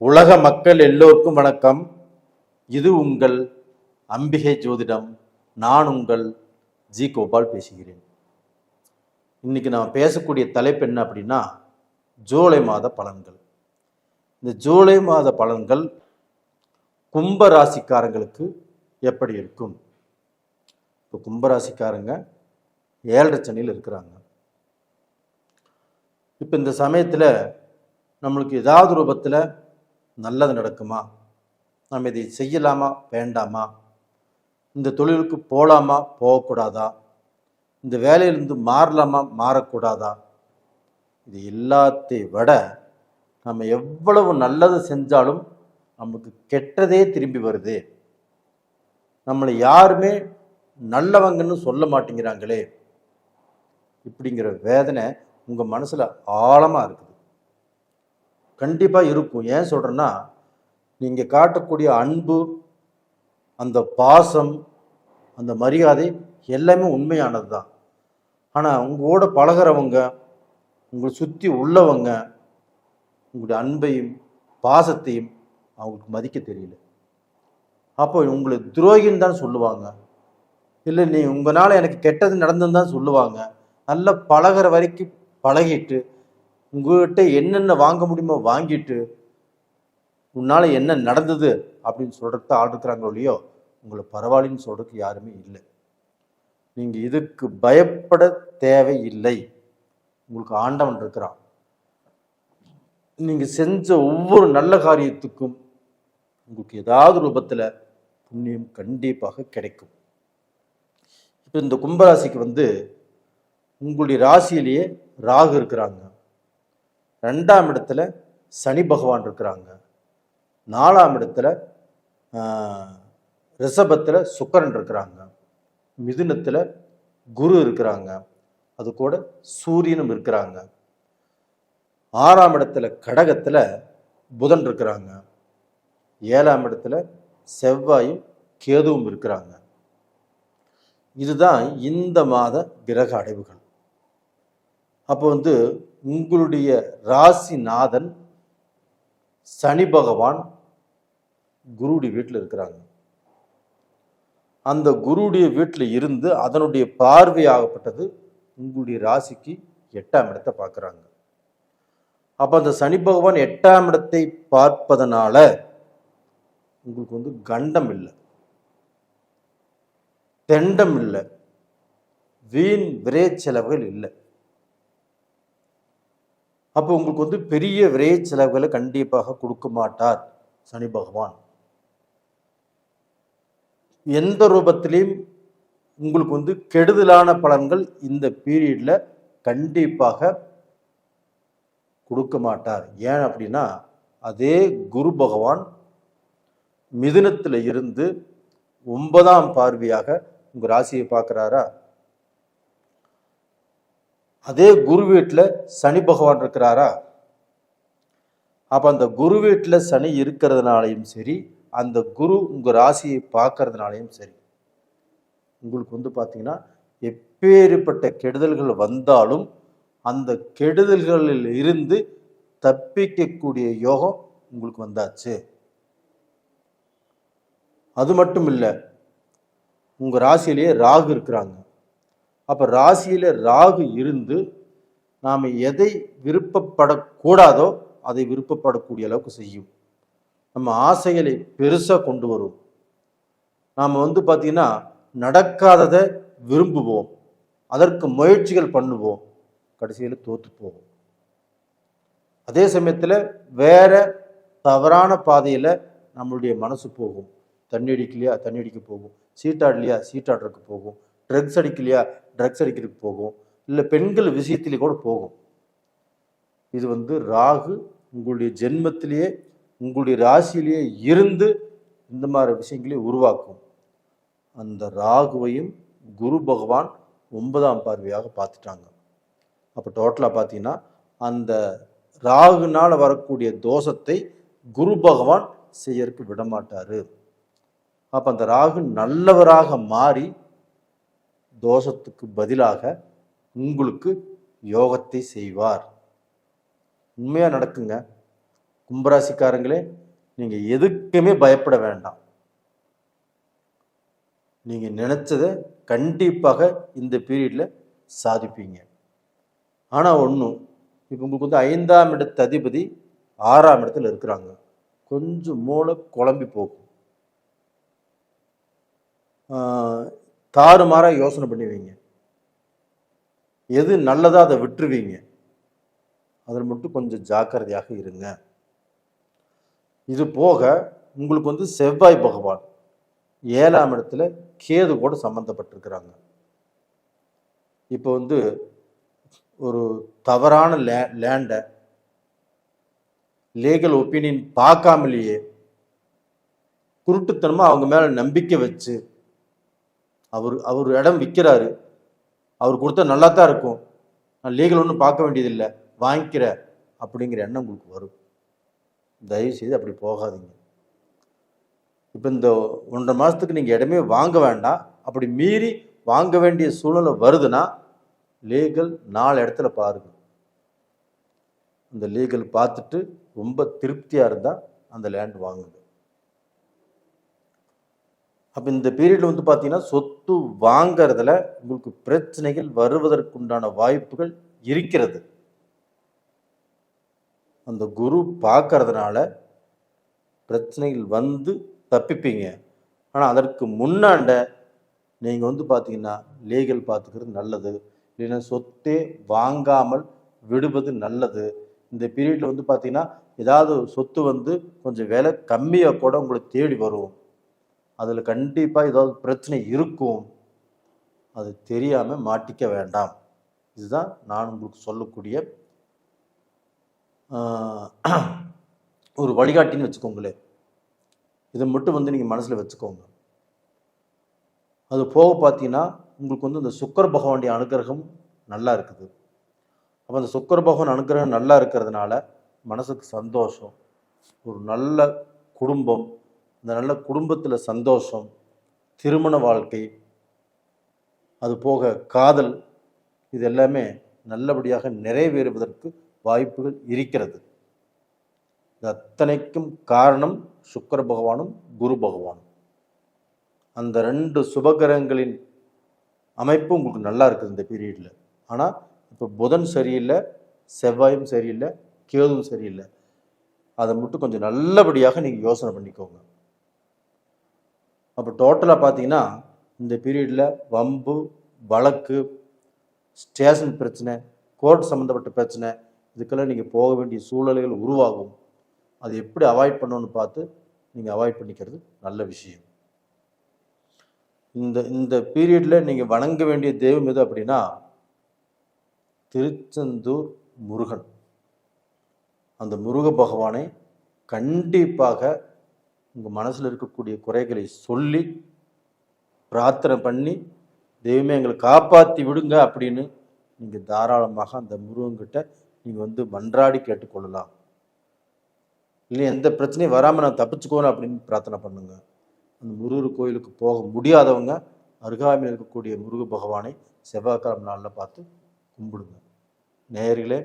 உலக மக்கள் எல்லோருக்கும் வணக்கம். இது உங்கள் அம்பிகை ஜோதிடம். நான் உங்கள் ஜி கோபால் பேசுகிறேன். இன்னைக்கு நான் பேசக்கூடிய தலைப்பு என்ன அப்படின்னா, ஜூலை மாத பலன்கள். இந்த ஜூலை மாத பலன்கள் கும்ப ராசிக்காரங்களுக்கு எப்படி இருக்கும்? இப்போ கும்பராசிக்காரங்க 7.5 சனியில் இருக்கிறாங்க. இப்போ இந்த சமயத்தில் நம்மளுக்கு ஏதாவது ரூபத்தில் நல்லது நடக்குமா? நம்ம இதை செய்யலாமா வேண்டாமா? இந்த தொழிலுக்கு போகலாமா போகக்கூடாதா? இந்த வேலையிலிருந்து மாறலாமா மாறக்கூடாதா? இது எல்லாத்தையும் விட நம்ம எவ்வளவு நல்லது செஞ்சாலும் நமக்கு கெட்டதே திரும்பி வருது. நம்மளை யாருமே நல்லவங்கன்னு சொல்ல மாட்டேங்கிறாங்களே, இப்படிங்கிற வேதனை உங்கள் மனசில் ஆழமாக இருக்குது. கண்டிப்பாக இருக்கும். ஏன் சொல்கிறேன்னா, நீங்கள் காட்டக்கூடிய அன்பு, அந்த பாசம், அந்த மரியாதை எல்லாமே உண்மையானது தான். ஆனால் உங்களோட பழகிறவங்க, உங்களை சுற்றி உள்ளவங்க உங்களுடைய அன்பையும் பாசத்தையும் அவங்களுக்கு மதிக்க தெரியல. அப்போ உங்களை துரோகின்னு தான் சொல்லுவாங்க. இல்லை, நீ உங்களால் எனக்கு கெட்டது நடந்துன்னு தான் சொல்லுவாங்க. நல்லா பழகிற வரைக்கும் பழகிட்டு உங்கள்கிட்ட என்னென்ன வாங்க முடியுமோ வாங்கிட்டு உன்னால் என்ன நடந்தது அப்படின்னு சொல்கிறத ஆள் இருக்கிறாங்களோ இல்லையோ, உங்களை பரவாயில்லன்னு சொல்கிறதுக்கு யாருமே இல்லை. நீங்கள் இதுக்கு பயப்பட தேவையில்லை. உங்களுக்கு ஆண்டவன் இருக்கிறான். நீங்கள் செஞ்ச ஒவ்வொரு நல்ல காரியத்துக்கும் உங்களுக்கு ஏதாவது ரூபத்தில் புண்ணியம் கண்டிப்பாக கிடைக்கும். இப்போ இந்த கும்பராசிக்கு உங்களுடைய ராசியிலேயே ராகு இருக்கிறாங்க, 2ஆம் இடத்துல சனி பகவான் இருக்கிறாங்க, 4ஆம் இடத்துல ரிஷபத்தில் சுக்கிரன் இருக்கிறாங்க, மிதுனத்தில் குரு இருக்கிறாங்க, அது கூட சூரியனும் இருக்கிறாங்க, 6ஆம் இடத்துல கடகத்தில் புதன் இருக்கிறாங்க, 7ஆம் இடத்துல செவ்வாயும் கேதுவும் இருக்கிறாங்க. இதுதான் இந்த மாத கிரக அடைவுகள். அப்போ உங்களுடைய ராசிநாதன் சனி பகவான் குருவுடைய வீட்டில் இருக்கிறாங்க. அந்த குருவுடைய வீட்டில் இருந்து அதனுடைய பார்வையாகப்பட்டது உங்களுடைய ராசிக்கு 8ஆம் இடத்தை பார்க்குறாங்க. அப்போ அந்த சனி பகவான் 8ஆம் இடத்தை பார்ப்பதனால உங்களுக்கு கண்டம் இல்லை, தெண்டம் இல்லை, வீண் விரை செலவுகள் இல்லை. அப்போ உங்களுக்கு பெரிய விரை செலவுகளை கண்டிப்பாக கொடுக்க மாட்டார் சனி பகவான். எந்த ரூபத்திலையும் உங்களுக்கு கெடுதலான பலன்கள் இந்த பீரியட்ல கண்டிப்பாக கொடுக்க மாட்டார். ஏன் அப்படின்னா, அதே குரு பகவான் மிதுனத்தில் இருந்து 9ஆம் பார்வையாக உங்க ராசியை பார்க்கிறாரா? அதே குரு வீட்டில் சனி பகவான் இருக்கிறாரா? அப்போ அந்த குரு வீட்டில் சனி இருக்கிறதுனாலையும் சரி, அந்த குரு உங்கள் ராசியை பார்க்கறதுனாலையும் சரி, உங்களுக்கு பார்த்தீங்கன்னா எப்பேற்பட்ட கெடுதல்கள் வந்தாலும் அந்த கெடுதல்களில் இருந்து தப்பிக்கக்கூடிய யோகம் உங்களுக்கு வந்தாச்சு. அது மட்டும் இல்லை, உங்கள் ராசியிலேயே ராகு இருக்கிறாங்க. அப்போ ராசியில் ராகு இருந்து நாம் எதை விருப்பப்படக்கூடாதோ அதை விருப்பப்படக்கூடிய அளவுக்கு செய்யும். நம்ம ஆசைகளை பெருசாக கொண்டு வரும். நாம் பார்த்தீங்கன்னா நடக்காததை விரும்புவோம், அதற்கு முயற்சிகள் பண்ணுவோம், கடைசியில் தோற்று போவோம். அதே சமயத்தில் வேற தவறான பாதையில் நம்மளுடைய மனசு போகும். தண்ணி அடிக்கலையா தண்ணி அடிக்க போகும், சீட்டாடலையா சீட்டாடுறதுக்கு போகும், ட்ரக்ஸ் அடிக்கலையா ட்ரக்ஸ் அடிக்கிறதுக்கு போகும், இல்லை பெண்கள் விஷயத்திலே கூட போகும். இது ராகு உங்களுடைய ஜென்மத்திலேயே உங்களுடைய ராசியிலேயே இருந்து இந்த மாதிரி விஷயங்களே உருவாக்கும். அந்த ராகுவையும் குரு பகவான் 9ஆம் பார்வையாக பார்த்துட்டாங்க. அப்போ டோட்டலாக பார்த்தீங்கன்னா அந்த ராகுனால் வரக்கூடிய தோஷத்தை குரு பகவான் செய்யறதுக்கு விடமாட்டார். அப்போ அந்த ராகு நல்லவராக மாறி தோஷத்துக்கு பதிலாக உங்களுக்கு யோகத்தை செய்வார். உண்மையாக நடக்குங்க. கும்பராசிக்காரங்களே, நீங்கள் எதுக்குமே பயப்பட வேண்டாம். நீங்கள் நினச்சதை கண்டிப்பாக இந்த பீரியடில் சாதிப்பீங்க. ஆனால் ஒன்றும், இப்போ உங்களுக்கு வந்து 5ஆம் இடத்து அதிபதி 6ஆம் இடத்துல இருக்கிறாங்க. கொஞ்சம் மூளை குழம்பி போகும். தாறுமாறாக யோசனை பண்ணுவீங்க. எது நல்லதோ அதை விட்டுருவீங்க. அதில் மட்டும் கொஞ்சம் ஜாக்கிரதையாக இருங்க. இது போக உங்களுக்கு வந்து செவ்வாய் பகவான் 7ஆம் இடத்துல கேது கூட சம்மந்தப்பட்டிருக்கிறாங்க. இப்போ வந்து ஒரு தவறான லேண்டை லீகல் ஒப்பீனியன் பார்க்காமலேயே குருட்டுத்தனமாக அவங்க மேலே நம்பிக்கை வச்சு அவர் இடம் விற்கிறாரு, அவர் கொடுத்தா நல்லா தான் இருக்கும், நான் லீகல் ஒன்றும் பார்க்க வேண்டியதில்லை, வாங்கிக்கிற அப்படிங்கிற எண்ணம் உங்களுக்கு வரும். தயவு செய்து அப்படி போகாதீங்க. இப்போ இந்த 1.5 மாதத்துக்கு நீங்கள் இடமே வாங்க வேண்டாம். அப்படி மீறி வாங்க வேண்டிய சூழ்நிலை வருதுன்னா லீகல் 4 இடத்துல பாருங்கள். அந்த லீகல் பார்த்துட்டு ரொம்ப திருப்தியாக இருந்தால் அந்த லேண்ட் வாங்குங்க. அப்போ இந்த பீரியடில் வந்து பார்த்தீங்கன்னா சொத்து வாங்கிறதுல உங்களுக்கு பிரச்சனைகள் வருவதற்குண்டான வாய்ப்புகள் இருக்கிறது. அந்த குரு பார்க்கறதுனால பிரச்சனைகள் வந்து தப்பிப்பீங்க. ஆனால் அதற்கு முன்னாண்ட நீங்கள் வந்து பார்த்தீங்கன்னா லீகல் பார்த்துக்கிறது நல்லது. இல்லைன்னா சொத்தே வாங்காமல் விடுவது நல்லது. இந்த பீரியடில் வந்து பார்த்தீங்கன்னா ஏதாவது சொத்து வந்து கொஞ்சம் விலை கம்மியாக கூட உங்களுக்கு தேடி வரும். அதில் கண்டிப்பாக ஏதாவது பிரச்சனை இருக்கும். அது தெரியாமல் மாட்டிக்க வேண்டாம். இதுதான் நான் உங்களுக்கு சொல்லக்கூடிய ஒரு வழிகாட்டின்னு வச்சுக்கோங்களேன். இதை மட்டும் வந்து நீங்கள் மனசில் வச்சுக்கோங்க. அது போக பார்த்தீங்கன்னா உங்களுக்கு வந்து இந்த சுக்கிர பகவானுடைய அனுகிரகம் நல்லா இருக்குது. அப்போ அந்த சுக்கிர பகவான் அனுகிரகம் நல்லா இருக்கிறதுனால மனசுக்கு சந்தோஷம், ஒரு நல்ல குடும்பம், அந்த நல்ல குடும்பத்தில் சந்தோஷம், திருமண வாழ்க்கை, அது போக காதல், இது எல்லாமே நல்லபடியாக நிறைவேறுவதற்கு வாய்ப்புகள் இருக்கிறது. இது அத்தனைக்கும் காரணம் சுக்கிர பகவானும் குரு பகவானும். அந்த 2 சுபகிரகங்களின் அமைப்பு உங்களுக்கு நல்லா இருக்குது இந்த பீரியடில். ஆனால் இப்போ புதன் சரியில்லை, செவ்வாயும் சரியில்லை, கேதுவும் சரியில்லை. அதை மட்டும் கொஞ்சம் நல்லபடியாக நீங்கள் யோசனை பண்ணிக்கோங்க. அப்போ டோட்டலாக பார்த்தீங்கன்னா இந்த பீரியடில் வம்பு, வழக்கு, ஸ்டேஷன் பிரச்சனை, கோர்ட் சம்மந்தப்பட்ட பிரச்சனை, இதுக்கெல்லாம் நீங்கள் போக வேண்டிய சூழ்நிலைகள் உருவாகும். அது எப்படி அவாய்ட் பண்ணணும்னு பார்த்து நீங்கள் அவாய்ட் பண்ணிக்கிறது நல்ல விஷயம். இந்த பீரியடில் நீங்கள் வணங்க வேண்டிய தெய்வம் எது அப்படின்னா திருச்செந்தூர் முருகன். அந்த முருக பகவானை கண்டிப்பாக உங்கள் மனசில் இருக்கக்கூடிய குறைகளை சொல்லி பிரார்த்தனை பண்ணி, தெய்வமே எங்களை காப்பாற்றி விடுங்க அப்படின்னு நீங்கள் தாராளமாக அந்த முருகன்கிட்ட நீங்கள் வந்து மன்றாடி கேட்டுக்கொள்ளலாம். இல்லை எந்த பிரச்சனையும் வராமல் நான் தப்பிச்சுக்கோணும் அப்படின்னு பிரார்த்தனை பண்ணுங்க. அந்த முருகர் கோயிலுக்கு போக முடியாதவங்க அருகாமையில் இருக்கக்கூடிய முருக பகவானை செவ்வாய்க்கிழமை நாளில் பார்த்து கும்பிடுங்க. நேயர்களே,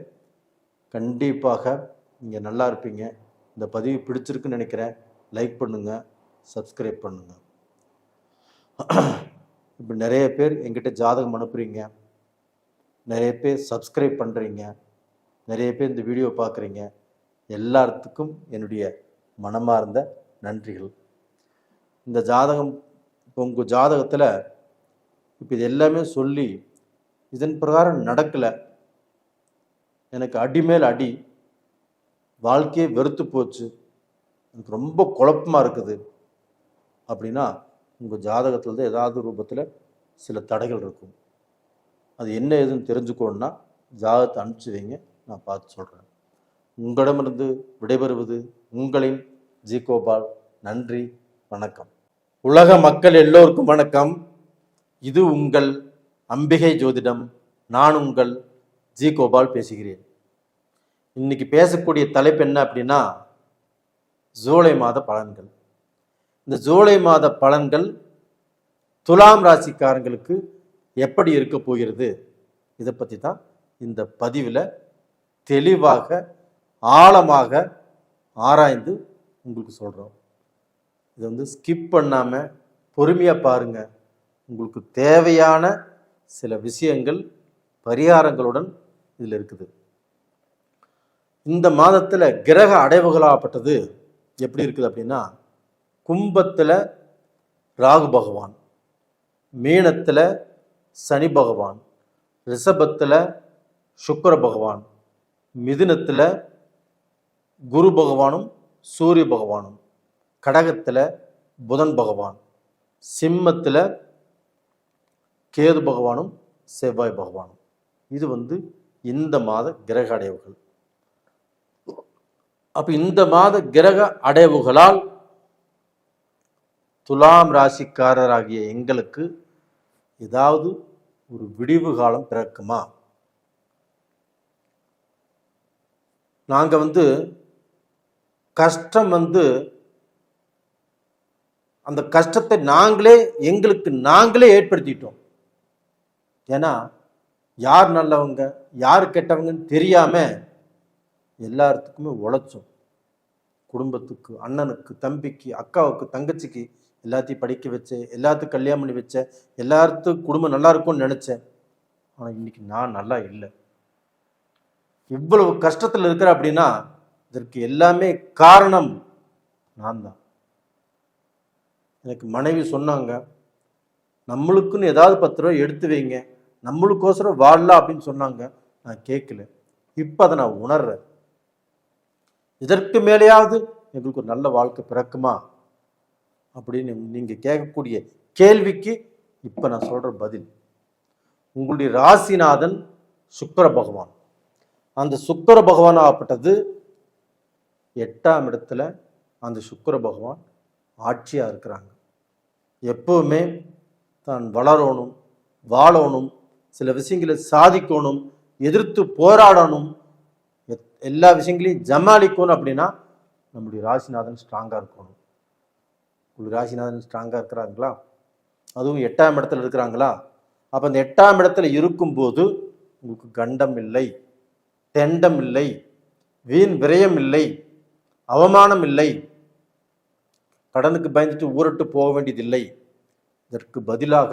கண்டிப்பாக நீங்கள் நல்லா இருப்பீங்க. இந்த பதிவு பிடிச்சிருக்குன்னு நினைக்கிறேன். லைக் பண்ணுங்கள், சப்ஸ்கிரைப் பண்ணுங்கள். இப்போ நிறைய பேர் எங்கிட்ட ஜாதகம் அனுப்புகிறீங்க, நிறைய பேர் சப்ஸ்கிரைப் பண்ணுறீங்க, நிறைய பேர் இந்த வீடியோ பார்க்குறீங்க. எல்லாத்துக்கும் என்னுடைய மனமார்ந்த நன்றிகள். இந்த ஜாதகம் இப்போ உங்கள் ஜாதகத்தில் இப்போ இது எல்லாமே சொல்லி இதன் பிரகாரம் நடக்கலை, எனக்கு அடிமேல் அடி, வாழ்க்கையே வெறுத்து போச்சு, எனக்கு ரொம்ப குழப்பமாக இருக்குது அப்படின்னா உங்கள் ஜாதகத்தில் தான் ஏதாவது ரூபத்தில் சில தடைகள் இருக்கும். அது என்ன ஏதுன்னு தெரிஞ்சுக்கணுன்னா ஜாதகத்தை அனுப்பிச்சி வைங்க, நான் பார்த்து சொல்கிறேன். உங்களிடமிருந்து விடைபெறுவது உங்களின் ஜி கோபால். நன்றி, வணக்கம். உலக மக்கள் எல்லோருக்கும் வணக்கம். இது உங்கள் அம்பிகை ஜோதிடம். நான் உங்கள் ஜி கோபால் பேசுகிறேன். இன்னைக்கு பேசக்கூடிய தலைப்பு என்ன அப்படின்னா ஜூலை மாத பலன்கள். இந்த ஜூலை மாத பலன்கள் துலாம் ராசிக்காரங்களுக்கு எப்படி இருக்க போகிறது, இதை பற்றி தான் இந்த பதிவில் தெளிவாக ஆழமாக ஆராய்ந்து உங்களுக்கு சொல்கிறோம். இதை வந்து ஸ்கிப் பண்ணாமல் பொறுமையாக பாருங்கள். உங்களுக்கு தேவையான சில விஷயங்கள் பரிகாரங்களுடன் இதில் இருக்குது. இந்த மாதத்தில் கிரக அடைவுகளாகப்பட்டது எப்படி இருக்குது அப்படின்னா, கும்பத்தில் ராகு பகவான், மீனத்தில் சனி பகவான், ரிஷபத்தில் சுக்கிர பகவான், மிதுனத்தில் குரு பகவானும் சூரிய பகவானும், கடகத்தில் புதன் பகவான், சிம்மத்தில் கேது பகவானும் செவ்வாய் பகவானும். இது வந்து இந்த மாத கிரக அடைவுகள். அப்போ இந்த மாத கிரக அடைவுகளால் துலாம் ராசிக்காரராகிய எங்களுக்கு ஏதாவது ஒரு விடிவு காலம் பிறக்குமா? நாங்கள் வந்து கஷ்டம் வந்து அந்த கஷ்டத்தை எங்களுக்கு நாங்களே ஏற்படுத்திட்டோம். ஏன்னா யார் நல்லவங்க யார் கெட்டவங்கன்னு தெரியாம எல்லாத்துக்குமே உழைச்சோம். குடும்பத்துக்கு, அண்ணனுக்கு, தம்பிக்கு, அக்காவுக்கு, தங்கச்சிக்கு எல்லாத்தையும் படிக்க வச்சேன், எல்லாத்துக்கும் கல்யாணம் பண்ணி வச்சேன், எல்லாத்துக்கும் குடும்பம் நல்லா இருக்கும்னு நினைச்சேன். ஆனால் இன்னைக்கு நான் நல்லா இல்லை. இவ்வளவு கஷ்டத்தில் இருக்கிற அப்படின்னா இதற்கு எல்லாமே காரணம் நான் தான். எனக்கு மனைவி சொன்னாங்க, நம்மளுக்குன்னு ஏதாவது 10 ரூபாய் எடுத்து வைங்க, நம்மளுக்கோசரம் வாழலாம் அப்படின்னு சொன்னாங்க. நான் கேட்கல. இப்போ அதை நான் உணர்றேன். இதற்கு மேலேயாவது எங்களுக்கு ஒரு நல்ல வாழ்க்கை பிறக்குமா அப்படின்னு நீங்கள் கேட்கக்கூடிய கேள்விக்கு இப்போ நான் சொல்கிற பதில். உங்களுடைய ராசிநாதன் சுக்கிர பகவான். அந்த சுக்கிர பகவான் ஆகப்பட்டது 8ஆம் இடத்துல அந்த சுக்கிர பகவான் ஆட்சியாக இருக்கிறாங்க. எப்பவுமே தான் வளரணும், வாழணும், சில விஷயங்களை சாதிக்கணும், எதிர்த்து போராடணும், எல்லா விஷயங்களையும் ஜமாளிக்கணும் அப்படின்னா நம்முடைய ராசிநாதன் ஸ்ட்ராங்காக இருக்கணும். உங்களுக்கு ராசிநாதன் ஸ்ட்ராங்காக இருக்கிறாங்களா? அதுவும் 8ஆம் இடத்துல இருக்கிறாங்களா? அப்போ அந்த 8ஆம் இடத்துல இருக்கும்போது உங்களுக்கு கண்டம் இல்லை, தெண்டம் இல்லை, வீண் விரயம் இல்லை, அவமானம் இல்லை, கடனுக்கு பயந்துட்டு ஊரட்டு போக வேண்டியதில்லை. இதற்கு பதிலாக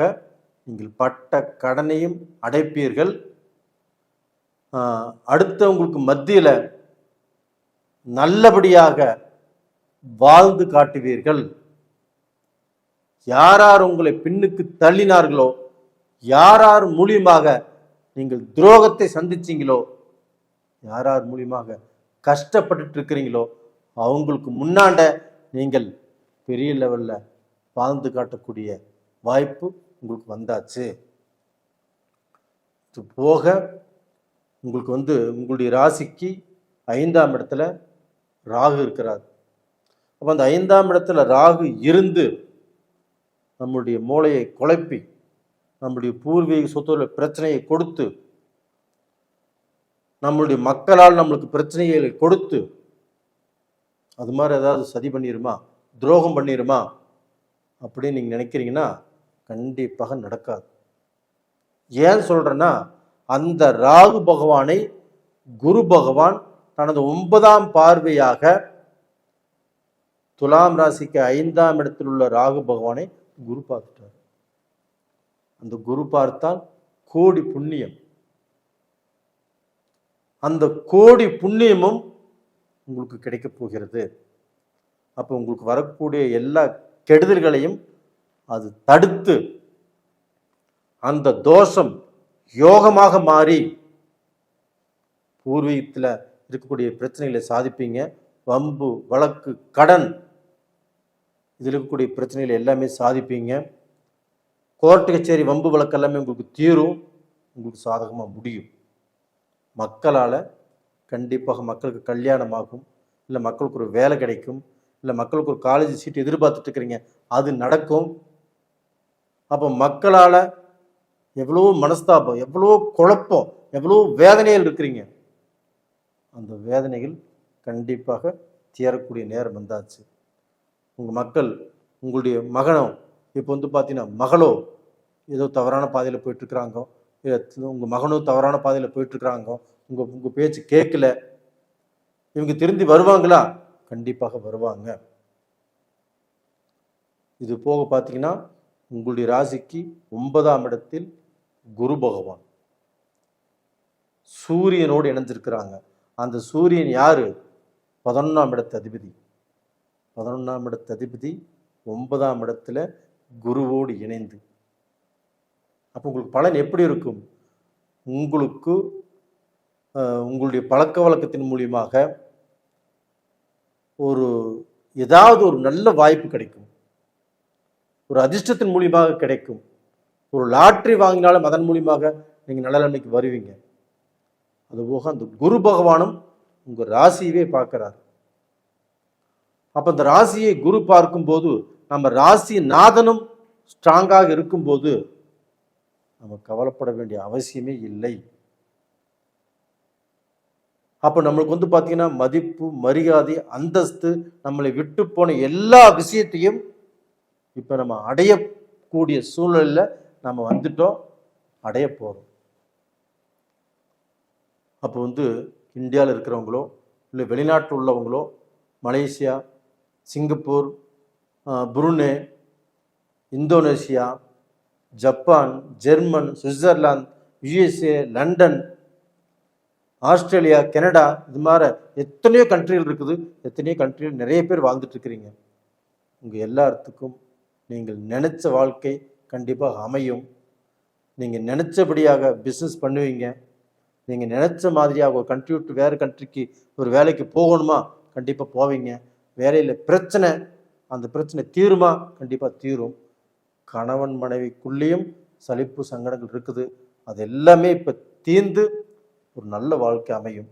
நீங்கள் பட்ட கடனையும் அடைப்பீர்கள். அடுத்தவங்களுக்கு மத்தியில் நல்லபடியாக வாழ்ந்து காட்டுவீர்கள். யார் உங்களை பின்னுக்கு தள்ளினார்களோ, யார் மூலியமாக நீங்கள் துரோகத்தை சந்திச்சீங்களோ, யார் மூலியமாக கஷ்டப்பட்டு இருக்கிறீங்களோ அவங்களுக்கு முன்னாண்ட நீங்கள் பெரிய லெவலில் வாழ்ந்து காட்டக்கூடிய வாய்ப்பு உங்களுக்கு வந்தாச்சு. இது போக உங்களுக்கு வந்து உங்களுடைய ராசிக்கு 5ஆம் இடத்துல ராகு இருக்கிறார். அப்போ அந்த 5ஆம் இடத்துல ராகு இருந்து நம்முடைய மூளையை குழப்பி, நம்முடைய பூர்வீக சொத்துல பிரச்சனையை கொடுத்து, நம்மளுடைய மக்களால் நம்மளுக்கு பிரச்சனைகளை கொடுத்து, அது மாதிரி ஏதாவது சதி பண்ணிடுமா, துரோகம் பண்ணிடுமா அப்படின்னு நீங்கள் நினைக்கிறீங்கன்னா கண்டிப்பாக நடக்காது. ஏன் சொல்கிறேன்னா, அந்த ராகு பகவானை குரு பகவான் தனது 9ஆம் பார்வையாக துலாம் ராசிக்கு 5ஆம் இடத்தில் உள்ள ராகு பகவானை குரு பார்த்துட்டார். அந்த குரு பார்த்தால் கோடி புண்ணியம். அந்த கோடி புண்ணியமும் உங்களுக்கு கிடைக்க போகிறது. அப்போ உங்களுக்கு வரக்கூடிய எல்லா கெடுதல்களையும் அது தடுத்து அந்த தோஷம் யோகமாக மாறி பூர்வீகத்தில் இருக்கக்கூடிய பிரச்சனைகளை சாதிப்பீங்க. வம்பு, வழக்கு, கடன், இதில் இருக்கக்கூடிய பிரச்சனைகளை எல்லாமே சாதிப்பீங்க. கோர்ட்டு கச்சேரி, வம்பு, வழக்கு எல்லாமே உங்களுக்கு தீரும், உங்களுக்கு சாதகமாக முடியும். மக்களால் கண்டிப்பாக மக்களுக்கு கல்யாணம் ஆகும், இல்லை மக்களுக்கு ஒரு வேலை கிடைக்கும், இல்லை மக்களுக்கு ஒரு காலேஜ் சீட் எதிர்பார்த்துட்டு இருக்கிறீங்க, அது நடக்கும். அப்போ மக்களால் எவ்வளோ மனஸ்தாபம், எவ்வளோ குழப்பம், எவ்வளோ வேதனைகள் இருக்கிறீங்க, அந்த வேதனைகள் கண்டிப்பாக தீரக்கூடிய நேரம் வந்தாச்சு. உங்கள் மக்கள், உங்களுடைய மகனோ இப்போ வந்து பார்த்தீங்கன்னா மகளோ ஏதோ தவறான பாதையில் போயிட்டுருக்குறாங்க, உங்கள் மகனோ தவறான பாதையில் போயிட்டுருக்குறாங்க, உங்கள் பேச்சு கேட்கல, இவங்க திருந்தி வருவாங்களா? கண்டிப்பாக வருவாங்க. இது போக பார்த்தீங்கன்னா உங்களுடைய ராசிக்கு 9ஆம் இடத்தில் குரு பகவான் சூரியனோடு இணைஞ்சிருக்கிறாங்க. அந்த சூரியன் யாரு? 11ஆம் இடத்து அதிபதி. 11ஆம் இடத்து அதிபதி 9ஆம் இடத்துல குருவோடு இணைந்து, அப்போ உங்களுக்கு பலன் எப்படி இருக்கும்? உங்களுக்கு உங்களுடைய பழக்க வழக்கத்தின் மூலியமாக ஏதாவது ஒரு நல்ல வாய்ப்பு கிடைக்கும், ஒரு அதிர்ஷ்டத்தின் மூலியமாக கிடைக்கும். ஒரு லாட்ரி வாங்கினாலும் அதன் மூலியமாக நீங்கள் நல்ல நிலைமைக்கு வருவீங்க. அதுபோக அந்த குரு பகவானும் உங்க ராசியவே பார்க்கிறார். அப்ப அந்த ராசியை குரு பார்க்கும்போது நம்ம ராசி நாதனும் ஸ்ட்ராங்காக இருக்கும்போது நம்ம கவலைப்பட வேண்டிய அவசியமே இல்லை. அப்போ நம்மளுக்கு பார்த்தீங்கன்னா மதிப்பு, மரியாதை, அந்தஸ்து, நம்மளை விட்டு போன எல்லா விஷயத்தையும் இப்போ நம்ம அடையக்கூடிய சூழலில் நம்ம வந்துட்டோம், அடைய போகிறோம். அப்போ இந்தியாவில் இருக்கிறவங்களோ இல்லை வெளிநாட்டில் உள்ளவங்களோ, Malaysia, Singapore, Brunei, Indonesia, Japan, German, Switzerland, USA, London, Australia, Canada, இது மாதிரி எத்தனையோ கண்ட்ரிகள் இருக்குது. எத்தனையோ கண்ட்ரிகள் நிறைய பேர் வாழ்ந்துட்டு இருக்கிறீங்க. உங்கள் எல்லாத்துக்கும் நீங்கள் நினைச்ச வாழ்க்கை கண்டிப்பாக அமையும். நீங்கள் நினைச்சபடியாக பிஸ்னஸ் பண்ணுவீங்க. நீங்கள் நினைச்ச மாதிரியாக ஒரு கண்ட்ரி விட்டு வேறு கண்ட்ரிக்கு ஒரு வேலைக்கு போகணுமா, கண்டிப்பாக போவீங்க. வேலையில் பிரச்சனை, அந்த பிரச்சனை தீருமா, கண்டிப்பாக தீரும். கணவன் மனைவிக்குள்ளேயும் சலிப்பு சங்கடங்கள் இருக்குது, அது எல்லாமே இப்போ தீர்ந்து ஒரு நல்ல வாழ்க்கை அமையும்.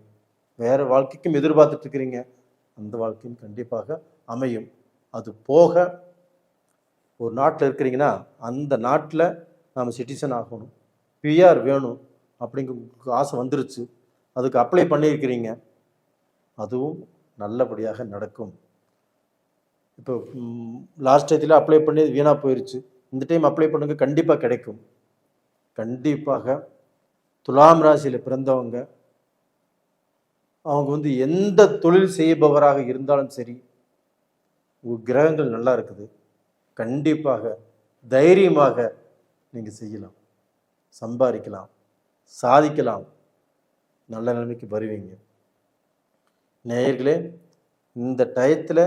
வேறு வாழ்க்கைக்கும் எதிர்பார்த்துட்டு இருக்கிறீங்க, அந்த வாழ்க்கையும் கண்டிப்பாக அமையும். அது போக ஒரு நாட்டில் இருக்கிறீங்கன்னா அந்த நாட்டில் நாம் சிட்டிசன் ஆகணும், பிஆர் வேணும் அப்படிங்கிற ஆசை வந்துருச்சு. அதுக்கு அப்ளை பண்ணியிருக்கிறீங்க, அதுவும் நல்லபடியாக நடக்கும். இப்போ லாஸ்ட் டயத்தில் அப்ளை பண்ணி வீணாக போயிடுச்சு. இந்த டைம் அப்ளை பண்ணுங்க, கண்டிப்பாக கிடைக்கும். கண்டிப்பாக துலாம் ராசியில் பிறந்தவங்க அவங்க எந்த தொழில் செய்பவராக இருந்தாலும் சரி, கிரகங்கள் நல்லா இருக்குது, கண்டிப்பாக தைரியமாக நீங்கள் செய்யலாம், சம்பாதிக்கலாம், சாதிக்கலாம், நல்ல நிலைமைக்கு வருவீங்க. நேயர்களே, இந்த டயத்தில்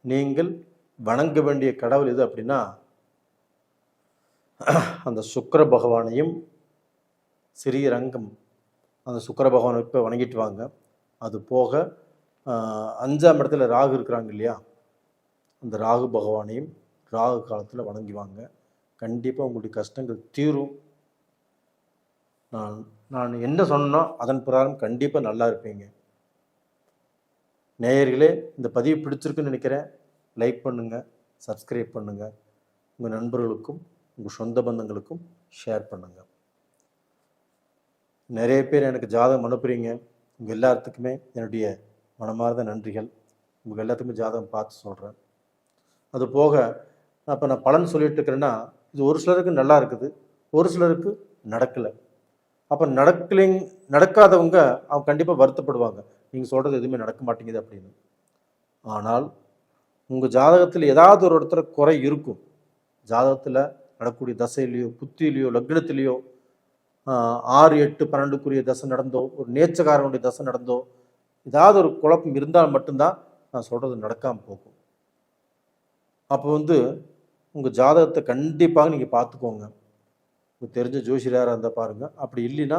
நீங்கள் வணங்க வேண்டிய கடவுள் எது அப்படின்னா, அந்த சுக்கிர பகவானையும் ஸ்ரீரங்கம் அந்த சுக்கிர பகவானை இப்போ வணங்கிட்டு வாங்க. அது போக 5ஆம் இடத்துல ராகு இருக்கிறாங்க இல்லையா, அந்த ராகு பகவானையும் ராகு காலத்தில் வணங்கி வாங்க. கண்டிப்பாக உங்களுடைய கஷ்டங்கள் தீரும். நான் என்ன சொன்னோ அதன் பிரகாரம் கண்டிப்பாக நல்லா இருப்பீங்க. நேயர்களே, இந்த பதிவு பிடிச்சிருக்குன்னு நினைக்கிறேன். லைக் பண்ணுங்கள், சப்ஸ்கிரைப் பண்ணுங்கள், உங்கள் நண்பர்களுக்கும் உங்கள் சொந்த பந்தங்களுக்கும் ஷேர் பண்ணுங்கள். நிறைய பேர் எனக்கு ஜாதகம் அனுப்புகிறீங்க, உங்கள் எல்லாத்துக்குமே என்னுடைய மனமார்ந்த நன்றிகள். உங்கள் எல்லாத்துக்குமே ஜாதகம் பார்த்து சொல்கிறேன். அது போக அப்போ நான் பலன் சொல்லிட்டு இருக்கிறேன்னா, இது ஒரு சிலருக்கு நல்லா இருக்குது, ஒரு சிலருக்கு நடக்கலை. அப்போ நடக்காதவங்க அவங்க கண்டிப்பாக வருத்தப்படுவாங்க, நீங்கள் சொல்கிறது எதுவுமே நடக்க மாட்டேங்குது அப்படின்னு. ஆனால் உங்கள் ஜாதகத்தில் ஏதாவது ஒரு இடத்துல குறை இருக்கும். ஜாதகத்தில் நடக்கக்கூடிய தசையிலையோ, புத்தியிலையோ, லக்னத்திலேயோ 6, 8, 12க்குரிய தசை நடந்தோ, ஒரு நேச்சகாரனுடைய தசை நடந்தோ, ஏதாவது ஒரு குழப்பம் இருந்தால் மட்டும்தான் நான் சொல்கிறது நடக்காமல் போகும். அப்போ உங்கள் ஜாதகத்தை கண்டிப்பாக நீங்கள் பார்த்துக்கோங்க. உங்களுக்கு தெரிஞ்ச ஜோசியராக இருந்தால் பாருங்கள், அப்படி இல்லைன்னா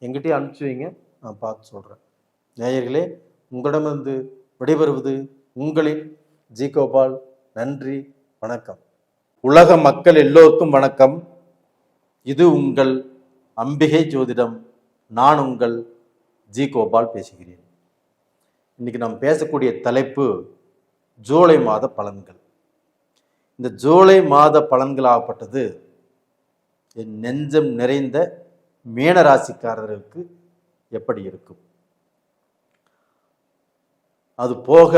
எங்கிட்டே அனுப்பிச்சி வைங்க, நான் பார்த்து சொல்கிறேன். நேயர்களே, உங்களிடமிருந்து விடைபெறுவது உங்களின் ஜி கோபால். நன்றி, வணக்கம். உலக மக்கள் எல்லோருக்கும் வணக்கம். இது உங்கள் அம்பிகை ஜோதிடம். நான் உங்கள் ஜி கோபால் பேசுகிறேன். இன்னைக்கு நாம் பேசக்கூடிய தலைப்பு ஜூலை மாத பலன்கள். இந்த ஜூலை மாத பலன்களாகப்பட்டது என் நெஞ்சம் நிறைந்த மீனராசிக்காரர்களுக்கு எப்படி இருக்கும். அது போக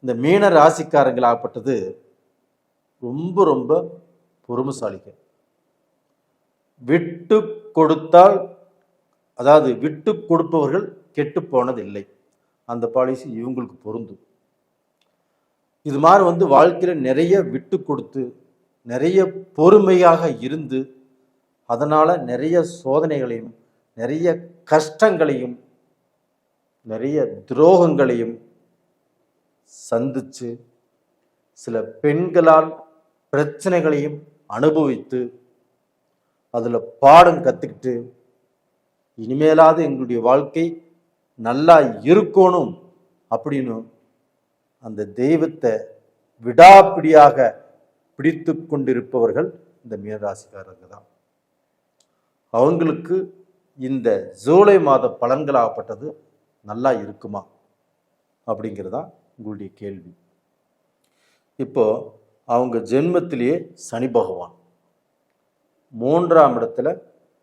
இந்த மீன ராசிக்காரங்களாகப்பட்டது ரொம்ப ரொம்ப பொறுமைசாலிகள். விட்டு கொடுப்பவர்கள் கெட்டு போனதில்லை. அந்த பாலிசி இவங்களுக்கு பொருந்தும். இது மாதிரி வாழ்க்கையில் நிறைய விட்டு கொடுத்து நிறைய பொறுமையாக இருந்து அதனால் நிறைய சோதனைகளையும் நிறைய கஷ்டங்களையும் நிறைய துரோகங்களையும் சந்தித்து சில பெண்களால் பிரச்சனைகளையும் அனுபவித்து அதில் பாடம் கற்றுக்கிட்டு இனிமேலாவது எங்களுடைய வாழ்க்கை நல்லா இருக்கணும் அப்படின்னு அந்த தெய்வத்தை விடாப்பிடியாக பிடித்து கொண்டிருப்பவர்கள் இந்த மீனராசிக்காரர்கள் தான். அவங்களுக்கு இந்த ஜூலை மாத பலன்களாகப்பட்டது நல்லா இருக்குமா அப்படிங்கிறதான் உங்களுடைய கேள்வி. இப்போ அவங்க ஜென்மத்திலேயே சனி பகவான், 3ஆம் இடத்துல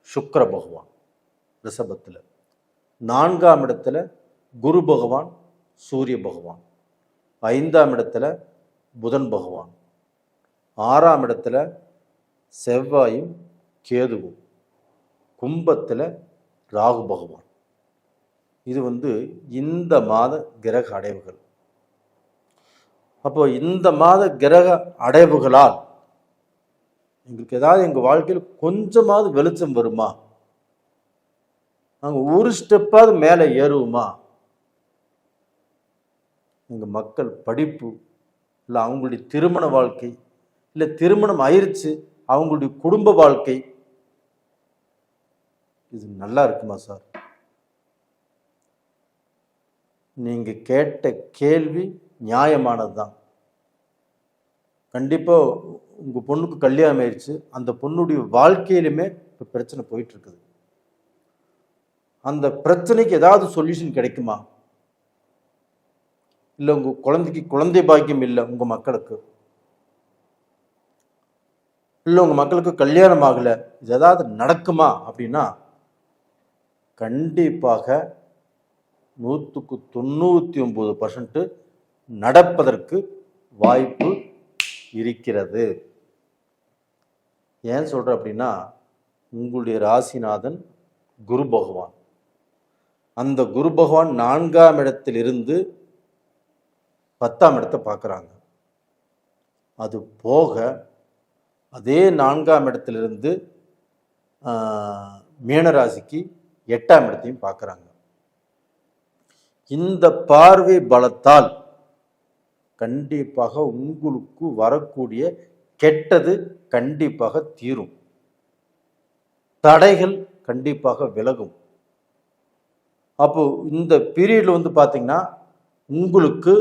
சுக்கிர பகவான் ரிஷபத்தில், 4ஆம் இடத்துல குரு பகவான் சூரிய பகவான், 5ஆம் இடத்துல புதன் பகவான், 6ஆம் இடத்துல செவ்வாயும் கேதுவும், கும்பத்தில் ராகு பகவான். இது இந்த மாத கிரக அடைவுகள். அப்போ இந்த மாத கிரக அடைவுகளால் எங்களுக்கு ஏதாவது எங்கள் வாழ்க்கையில் கொஞ்சமாவது வெளிச்சம் வருமா? நாங்கள் ஒரு ஸ்டெப்பாவது மேலே ஏறுவோமா? எங்கள் மக்கள் படிப்பு இல்லை அவங்களுடைய திருமண வாழ்க்கை, இல்லை திருமணம் ஆயிடுச்சு அவங்களுடைய குடும்ப வாழ்க்கை, இது நல்லா இருக்குமா சார்? நீங்கள் கேட்ட கேள்வி நியாயமானது தான். கண்டிப்பாக உங்கள் பொண்ணுக்கு கல்யாணம் ஆயிடுச்சு, அந்த பொண்ணுடைய வாழ்க்கையிலுமே இப்போ பிரச்சனை போயிட்டுருக்குது. அந்த பிரச்சனைக்கு ஏதாவது சொல்யூஷன் கிடைக்குமா? இல்லை உங்கள் குழந்தைக்கு குழந்தை பாக்கியம் இல்லை, உங்கள் மக்களுக்கு இல்லை, உங்கள் மக்களுக்கு கல்யாணம் ஆகலை, இது ஏதாவது நடக்குமா அப்படின்னா கண்டிப்பாக 99% நடப்பதற்கு வாய்ப்பு இருக்கிறது. ஏன் சொல்கிறேன் அப்படின்னா உங்களுடைய ராசிநாதன் குரு பகவான், அந்த குரு பகவான் 4ஆம் இடத்திலிருந்து 10ஆம் இடத்தை பார்க்குறாங்க. அது போக அதே 4ஆம் இடத்திலிருந்து மீனராசிக்கு 8ஆம் இடத்தையும் பார்க்குறாங்க. இந்த பார்வை பலத்தால் கண்டிப்பாக உங்களுக்கு வரக்கூடிய கெட்டது கண்டிப்பாக தீரும், தடைகள் கண்டிப்பாக விலகும். அப்போ இந்த பீரியட்ல பார்த்தீங்கன்னா உங்களுக்கு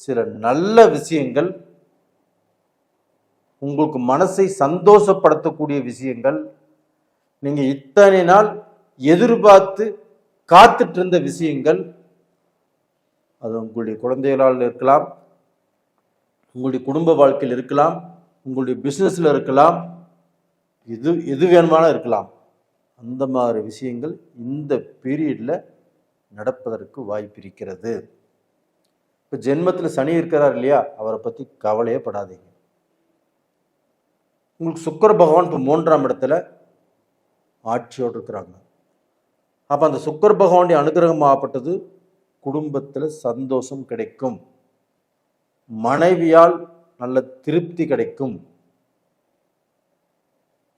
சில நல்ல விஷயங்கள், உங்களுக்கு மனசை சந்தோஷப்படுத்தக்கூடிய விஷயங்கள், நீங்க இத்தனை நாள் எதிர்பார்த்து காத்துட்டு இருந்த விஷயங்கள், அது உங்களுடைய குழந்தைகளால் இருக்கலாம், உங்களுடைய குடும்ப வாழ்க்கையில் இருக்கலாம், உங்களுடைய பிஸ்னஸில் இருக்கலாம், எது வேணுமானாலும் இருக்கலாம். அந்த மாதிரி விஷயங்கள் இந்த பீரியடில் நடப்பதற்கு வாய்ப்பு இருக்கிறது. இப்போ ஜென்மத்தில் சனி இருக்கிறார் இல்லையா, அவரை பற்றி கவலையே படாதீங்க. உங்களுக்கு சுக்கிர பகவான் இப்போ 3ஆம் இடத்துல ஆட்சியோடு இருக்கிறாங்க. அப்போ அந்த சுக்கிர பகவானுடைய அனுகிரகம் ஆகப்பட்டது குடும்பத்தில் சந்தோஷம் கிடைக்கும், மனைவியால் நல்ல திருப்தி கிடைக்கும்,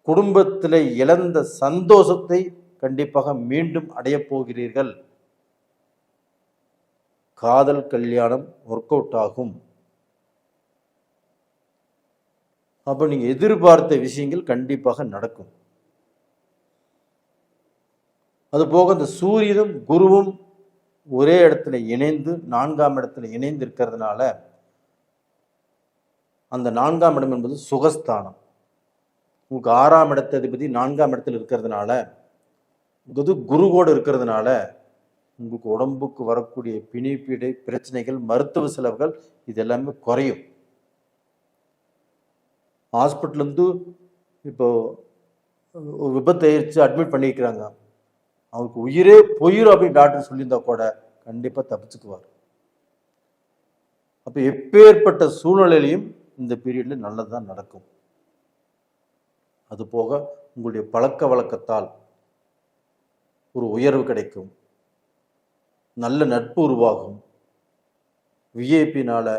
குடும்பத்தில் இழந்த சந்தோஷத்தை கண்டிப்பாக மீண்டும் அடைய போகிறீர்கள். காதல் கல்யாணம் ஒர்க் அவுட் ஆகும். அப்போ நீங்க எதிர்பார்த்த விஷயங்கள் கண்டிப்பாக நடக்கும். அது போக இந்த சூரியனும் குருவும் ஒரே இடத்துல இணைந்து 4ஆம் இடத்துல இணைந்து இருக்கிறதுனால அந்த 4ஆம் இடம் என்பது சுகஸ்தானம். உங்களுக்கு 6ஆம் இடத்த அதிபதி 4ஆம் இடத்துல இருக்கிறதுனால, குருவோடு இருக்கிறதுனால உங்களுக்கு உடம்புக்கு வரக்கூடிய பிணிப்பீடை பிரச்சனைகள், மருத்துவ செலவுகள் இது எல்லாமே குறையும். ஹாஸ்பிட்டல்லேருந்து இப்போ ஒரு விபத்து ஆயிடுச்சு, அட்மிட் பண்ணிக்கிறாங்க, அவருக்கு உயிரே போயிடும் அப்படின்னு டாக்டர் சொல்லியிருந்தா கூட கண்டிப்பாக தப்பிச்சுக்குவார். அப்போ எப்பேற்பட்ட சூழ்நிலையிலையும் இந்த பீரியட்ல நல்லதுதான் நடக்கும். அது போக உங்களுடைய பழக்க வழக்கத்தால் ஒரு உயர்வு கிடைக்கும், நல்ல நட்பு உருவாகும். விஐபினால்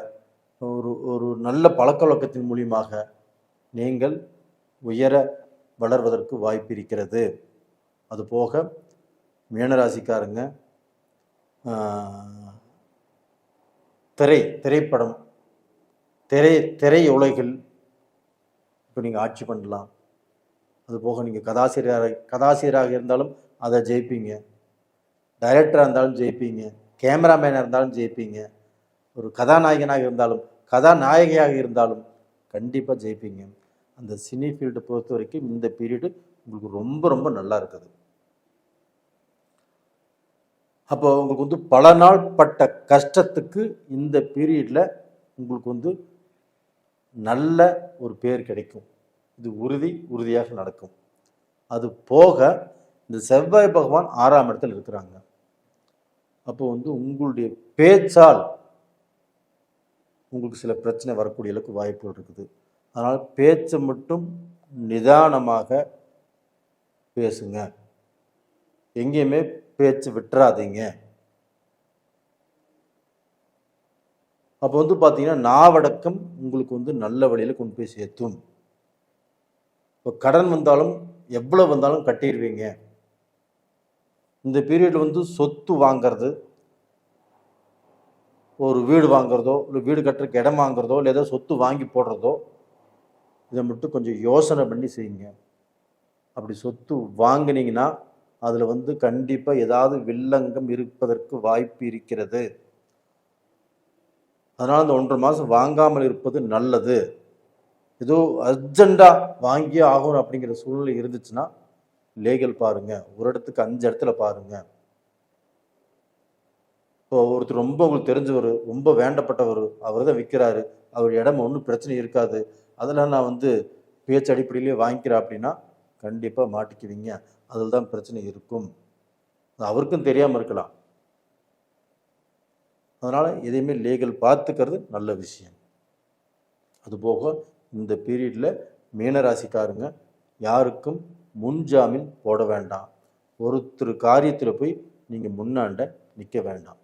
ஒரு ஒரு நல்ல பழக்க வழக்கத்தின் மூலியமாக நீங்கள் உயர வளர்வதற்கு வாய்ப்பு இருக்கிறது. அதுபோக மீனராசிக்காரங்க திரைப்படம் திரை உலகில் இப்போ நீங்கள் ஆட்சி பண்ணலாம். அதுபோக நீங்கள் கதாசிரியராக இருந்தாலும் அதை ஜெயிப்பீங்க, டைரக்டராக இருந்தாலும் ஜெயிப்பீங்க, கேமராமேனாக இருந்தாலும் ஜெயிப்பீங்க, ஒரு கதாநாயகனாக இருந்தாலும் கதாநாயகியாக இருந்தாலும் கண்டிப்பாக ஜெயிப்பீங்க. அந்த சினி ஃபீல்டை பொறுத்த வரைக்கும் இந்த பீரியடு உங்களுக்கு ரொம்ப ரொம்ப நல்லா இருக்குது. அப்போ உங்களுக்கு வந்து பல நாள் பட்ட கஷ்டத்துக்கு இந்த பீரியடில் உங்களுக்கு நல்ல ஒரு பேர் கிடைக்கும். இது உறுதியாக நடக்கும். அது போக இந்த செவ்வாய் பகவான் 6ஆம் இடத்துல இருக்கிறாங்க. அப்போ உங்களுடைய பேச்சால் உங்களுக்கு சில பிரச்சனை வரக்கூடிய அளவுக்கு வாய்ப்புகள் இருக்குது. அதனால் பேச்சை மட்டும் நிதானமாக பேசுங்க, எங்கேயுமே பேச்சு விட்டுறாதீங்க. அப்போ பார்த்தீங்கன்னா நாவடக்கம் உங்களுக்கு நல்ல வழியில் கொண்டு போய் சேர்த்தும். இப்போ கடன் வந்தாலும் எவ்வளோ வந்தாலும் கட்டிடுவீங்க. இந்த பீரியடில் சொத்து வாங்கிறது, ஒரு வீடு வாங்குறதோ இல்லை வீடு கட்டுறதுக்கு இடம் வாங்குறதோ இல்லை ஏதோ சொத்து வாங்கி போடுறதோ இதை மட்டும் கொஞ்சம் யோசனை பண்ணி செய்யுங்க. அப்படி சொத்து வாங்கினீங்கன்னா அதில் கண்டிப்பாக ஏதாவது வில்லங்கம் இருப்பதற்கு வாய்ப்பு இருக்கிறது. அதனால் அந்த 1.5 மாதம் வாங்காமல் இருப்பது நல்லது. ஏதோ அர்ஜெண்டாக வாங்கியே ஆகணும் அப்படிங்கிற சூழ்நிலை இருந்துச்சுன்னா லீகல் பாருங்கள், ஒரு இடத்துக்கு 5 இடத்துல பாருங்கள். இப்போ ஒருத்தர் ரொம்ப உங்களுக்கு தெரிஞ்சவர், ரொம்ப வேண்டப்பட்டவர், அவர் தான் விற்கிறாரு, அவர் இடம் ஒன்றும் பிரச்சனை இருக்காது, அதில் நான் பேச்சு அடிப்படையிலே வாங்கிக்கிறேன் அப்படின்னா கண்டிப்பாக மாட்டிக்குவீங்க. அதில் தான் பிரச்சனை இருக்கும். அவருக்கும் தெரியாமல் இருக்கலாம். அதனால் எதையுமே லீகல் பார்த்துக்கிறது நல்ல விஷயம். அதுபோக இந்த பீரியடில் மீனராசிக்காரங்க யாருக்கும் முன்ஜாமீன் போட வேண்டாம். ஒருத்தர் காரியத்தில் போய் நீங்கள் முன்னாண்ட நிற்க வேண்டாம்.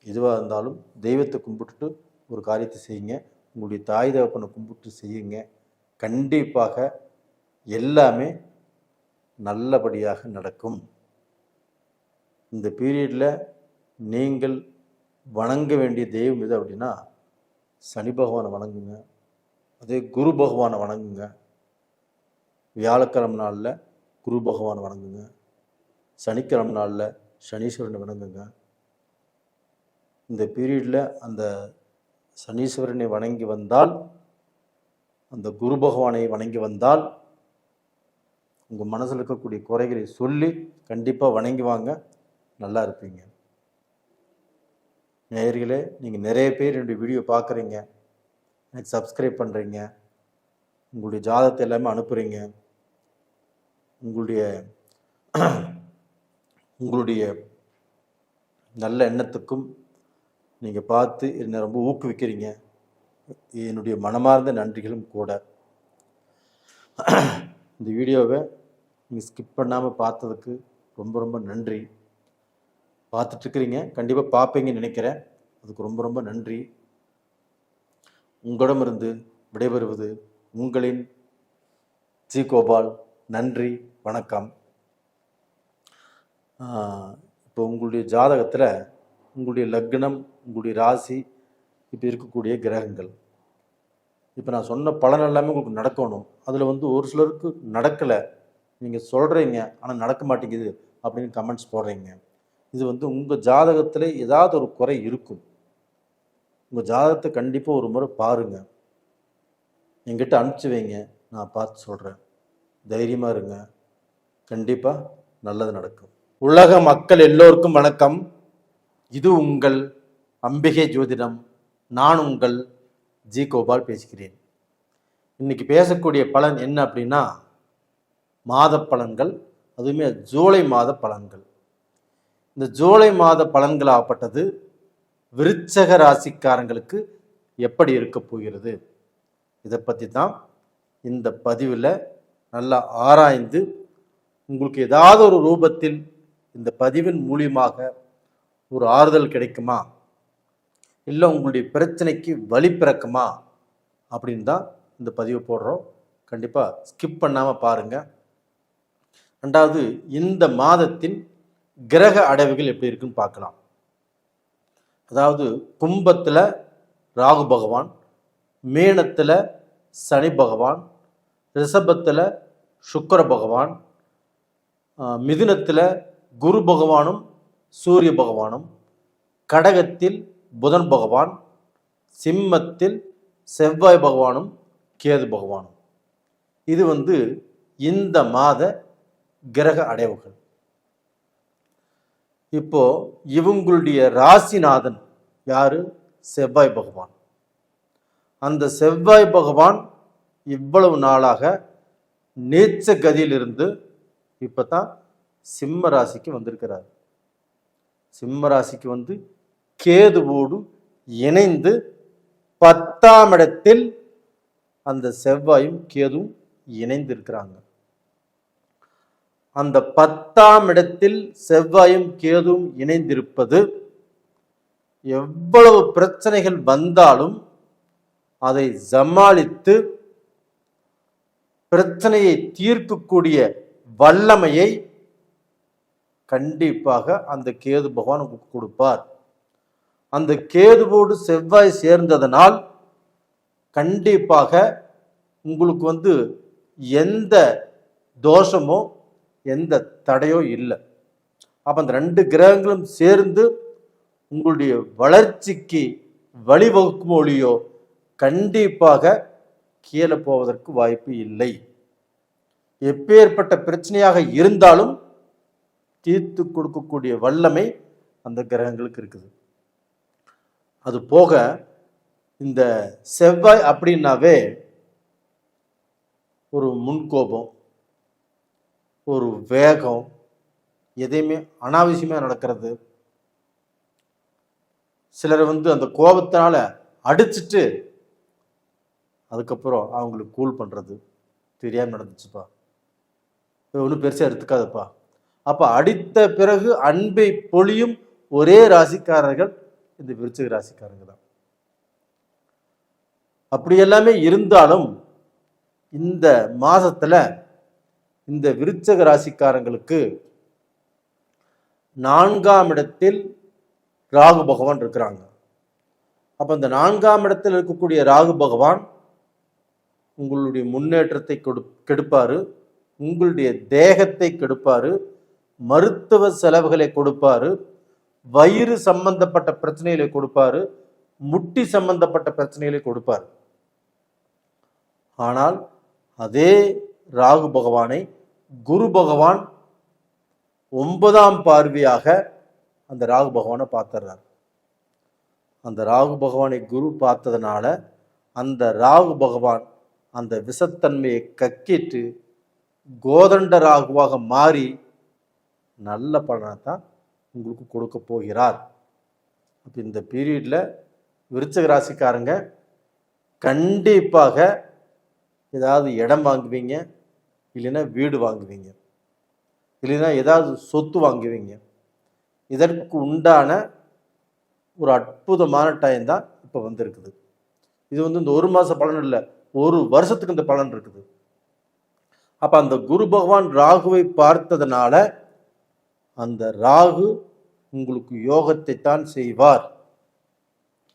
எதுவாக இருந்தாலும் தெய்வத்தை கும்பிட்டுட்டு ஒரு காரியத்தை செய்யுங்க. உங்களுடைய தாய் தகப்பனை கும்பிட்டு செய்யுங்க. கண்டிப்பாக எல்லாமே நல்லபடியாக நடக்கும். இந்த பீரியடில் நீங்கள் வணங்க வேண்டிய தெய்வம் எது அப்படின்னா சனி பகவானை வணங்குங்க, அதே குரு பகவானை வணங்குங்க. வியாழக்கிழமை நாளில் குரு பகவானை வணங்குங்க, சனிக்கிழமை நாளில் சனீஸ்வரனை வணங்குங்க. இந்த பீரியடில் அந்த சனீஸ்வரனை வணங்கி வந்தால், அந்த குரு பகவானை வணங்கி வந்தால் உங்கள் மனசில் இருக்கக்கூடிய குறைகளை சொல்லி கண்டிப்பாக வணங்கி வாங்க, நல்லா இருப்பீங்க. நேயர்களே, நீங்கள் நிறைய பேர் என்னுடைய வீடியோ பார்க்குறீங்க, எனக்கு சப்ஸ்கிரைப் பண்ணுறீங்க, உங்களுடைய ஜாதகத்தை எல்லாமே அனுப்புகிறீங்க. உங்களுடைய நல்ல எண்ணத்துக்கும் நீங்கள் பார்த்து என்னை ரொம்ப ஊக்குவிக்கிறீங்க. என்னுடைய மனமார்ந்த நன்றிகளும் கூட. இந்த வீடியோவை நீங்கள் ஸ்கிப் பண்ணாமல் பார்த்ததுக்கு ரொம்ப ரொம்ப நன்றி. பார்த்துட்ருக்கிறீங்க, கண்டிப்பாக பார்ப்பீங்கன்னு நினைக்கிறேன். அதுக்கு ரொம்ப ரொம்ப நன்றி. உங்களிடமிருந்து விடைபெறுவது உங்களின் ஜி கோபால். நன்றி, வணக்கம். இப்போ உங்களுடைய ஜாதகத்தில் உங்களுடைய லக்னம், உங்களுடைய ராசி, இப்போ இருக்கக்கூடிய கிரகங்கள், இப்போ நான் சொன்ன பலன் எல்லாமே உங்களுக்கு நடக்கணும். அதில் ஒரு சிலருக்கு நடக்கலை, நீங்கள் சொல்கிறீங்க ஆனால் நடக்க மாட்டேங்குது அப்படின்னு கமெண்ட்ஸ் போடுறீங்க. இது உங்கள் ஜாதகத்தில் ஏதாவது ஒரு குறை இருக்கும். உங்கள் ஜாதகத்தை கண்டிப்பாக ஒரு முறை பாருங்கள், என்கிட்ட அனுப்பிச்சி வைங்க, நான் பார்த்து சொல்கிறேன். தைரியமாக இருங்க, கண்டிப்பாக நல்லது நடக்கும். உலக மக்கள் எல்லோருக்கும் வணக்கம். இது உங்கள் அம்பிகை ஜோதிடம். நான் உங்கள் ஜி கோபால் பேசுகிறேன். இன்னைக்கு பேசக்கூடிய பலன் என்ன அப்படின்னா மாத பலன்கள், அதுவுமே ஜூலை மாத பலன்கள். இந்த ஜூலை மாத பலன்களாகப்பட்டது விருச்சக ராசிக்காரங்களுக்கு எப்படி இருக்க போகிறது, இதை பற்றி தான் இந்த பதிவில் நல்லா ஆராய்ந்து உங்களுக்கு ஏதாவது ஒரு ரூபத்தில் இந்த பதிவின் மூலியமாக ஒரு ஆறுதல் கிடைக்குமா, இல்லை உங்களுடைய பிரச்சனைக்கு வழி பிறக்குமா அப்படின்னு தான் இந்த பதிவை போடுறோம். கண்டிப்பாக ஸ்கிப் பண்ணாமல் பாருங்கள். ரெண்டாவது, இந்த மாதத்தின் கிரக அடைவுகள் எப்படி இருக்குன்னு பார்க்கலாம். அதாவது கும்பத்தில் ராகு பகவான், மீனத்தில் சனி பகவான், ரிஷபத்தில் சுக்கிர பகவான், மிதுனத்தில் குரு பகவானும் சூரிய பகவானும், கடகத்தில் புதன் பகவான், சிம்மத்தில் செவ்வாய் பகவானும் கேது பகவானும். இது இந்த மாத கிரக அடைவுகள். இப்போ இவங்களுடைய ராசிநாதன் யாரு? செவ்வாய் பகவான். அந்த செவ்வாய் பகவான் இவ்வளவு நாளாக நீச்ச கதியிலிருந்து இப்பதான் சிம்ம ராசிக்கு வந்திருக்கிறார். சிம்ம ராசிக்கு கேதுவோடு இணைந்து 10ஆம் இடத்தில் அந்த செவ்வாயும் கேதுவும் இணைந்து இருக்கிறாங்க. அந்த 10ஆம் இடத்தில் செவ்வாயும் கேதுவும் இணைந்திருப்பது எவ்வளவு பிரச்சனைகள் வந்தாலும் அதை சமாளித்து பிரச்சனையை தீர்க்கக்கூடிய வல்லமையை கண்டிப்பாக அந்த கேது பகவான் உங்களுக்கு கொடுப்பார். அந்த கேதுவோடு செவ்வாய் சேர்ந்ததனால் கண்டிப்பாக உங்களுக்கு எந்த தோஷமோ எந்த தடையோ இல்லை. அப்ப அந்த 2 கிரகங்களும் சேர்ந்து உங்களுடைய வளர்ச்சிக்கு வழிவகுக்கும் ஒழியோ கண்டிப்பாக கீழே போவதற்கு வாய்ப்பு இல்லை. எப்பேற்பட்ட பிரச்சனையாக இருந்தாலும் தீர்த்து கொடுக்கக்கூடிய வல்லமை அந்த கிரகங்களுக்கு இருக்குது. அது போக இந்த செவ்வாய் அப்படின்னாவே ஒரு முன்கோபம், ஒரு வேகம், எதையுமே அனாவசியமாக நடக்கிறது. சிலர் அந்த கோபத்தினால அடிச்சுட்டு அதுக்கப்புறம் அவங்களுக்கு கூல் பண்ணுறது, தெரியாமல் நடந்துச்சுப்பா, ஒன்றும் பெருசாக எடுத்துக்காதப்பா. அப்போ அடித்த பிறகு அன்பை பொழியும் ஒரே ராசிக்காரர்கள் இந்த விருச்சிக ராசிக்காரங்க தான். அப்படி எல்லாமே இருந்தாலும் இந்த மாதத்தில் இந்த விருச்சிக ராசிக்காரங்களுக்கு 4ஆம் இடத்தில் ராகு பகவான் இருக்கிறாங்க. அப்போ இந்த 4ஆம் இடத்தில் இருக்கக்கூடிய ராகு பகவான் உங்களுடைய முன்னேற்றத்தை கெடுப்பாரு, உங்களுடைய தேகத்தை கெடுப்பாரு, மருத்துவ செலவுகளை கொடுப்பாரு, வயிறு சம்பந்தப்பட்ட பிரச்சனைகளை கொடுப்பாரு, முட்டி சம்பந்தப்பட்ட பிரச்சனைகளை கொடுப்பாரு. ஆனால் அதே ராகு பகவானை குரு பகவான் 9ஆம் பார்வையாக அந்த ராகு பகவானை பார்த்துறார். அந்த ராகு பகவானை குரு பார்த்ததுனால அந்த ராகு பகவான் அந்த விஷத்தன்மையை கக்கிட்டு கோதண்ட ராகுவாக மாறி நல்ல பலனை தான் உங்களுக்கு கொடுக்க போகிறார். அப்போ இந்த பீரியடில் விருச்சிக ராசிக்காரங்க கண்டிப்பாக ஏதாவது இடம் வாங்குவீங்க, இல்லைன்னா வீடு வாங்குவீங்க, இல்லைன்னா ஏதாவது சொத்து வாங்குவீங்க. இதற்கு உண்டான ஒரு அற்புதமான டைம் தான் இப்போ வந்திருக்குது. இது இந்த 1 மாத பலன் இல்லை, 1 வருஷத்துக்கு இந்த பலன் இருக்குது. அப்போ அந்த குரு பகவான் ராகுவை பார்த்ததுனால அந்த ராகு உங்களுக்கு யோகத்தை தான் செய்வார்.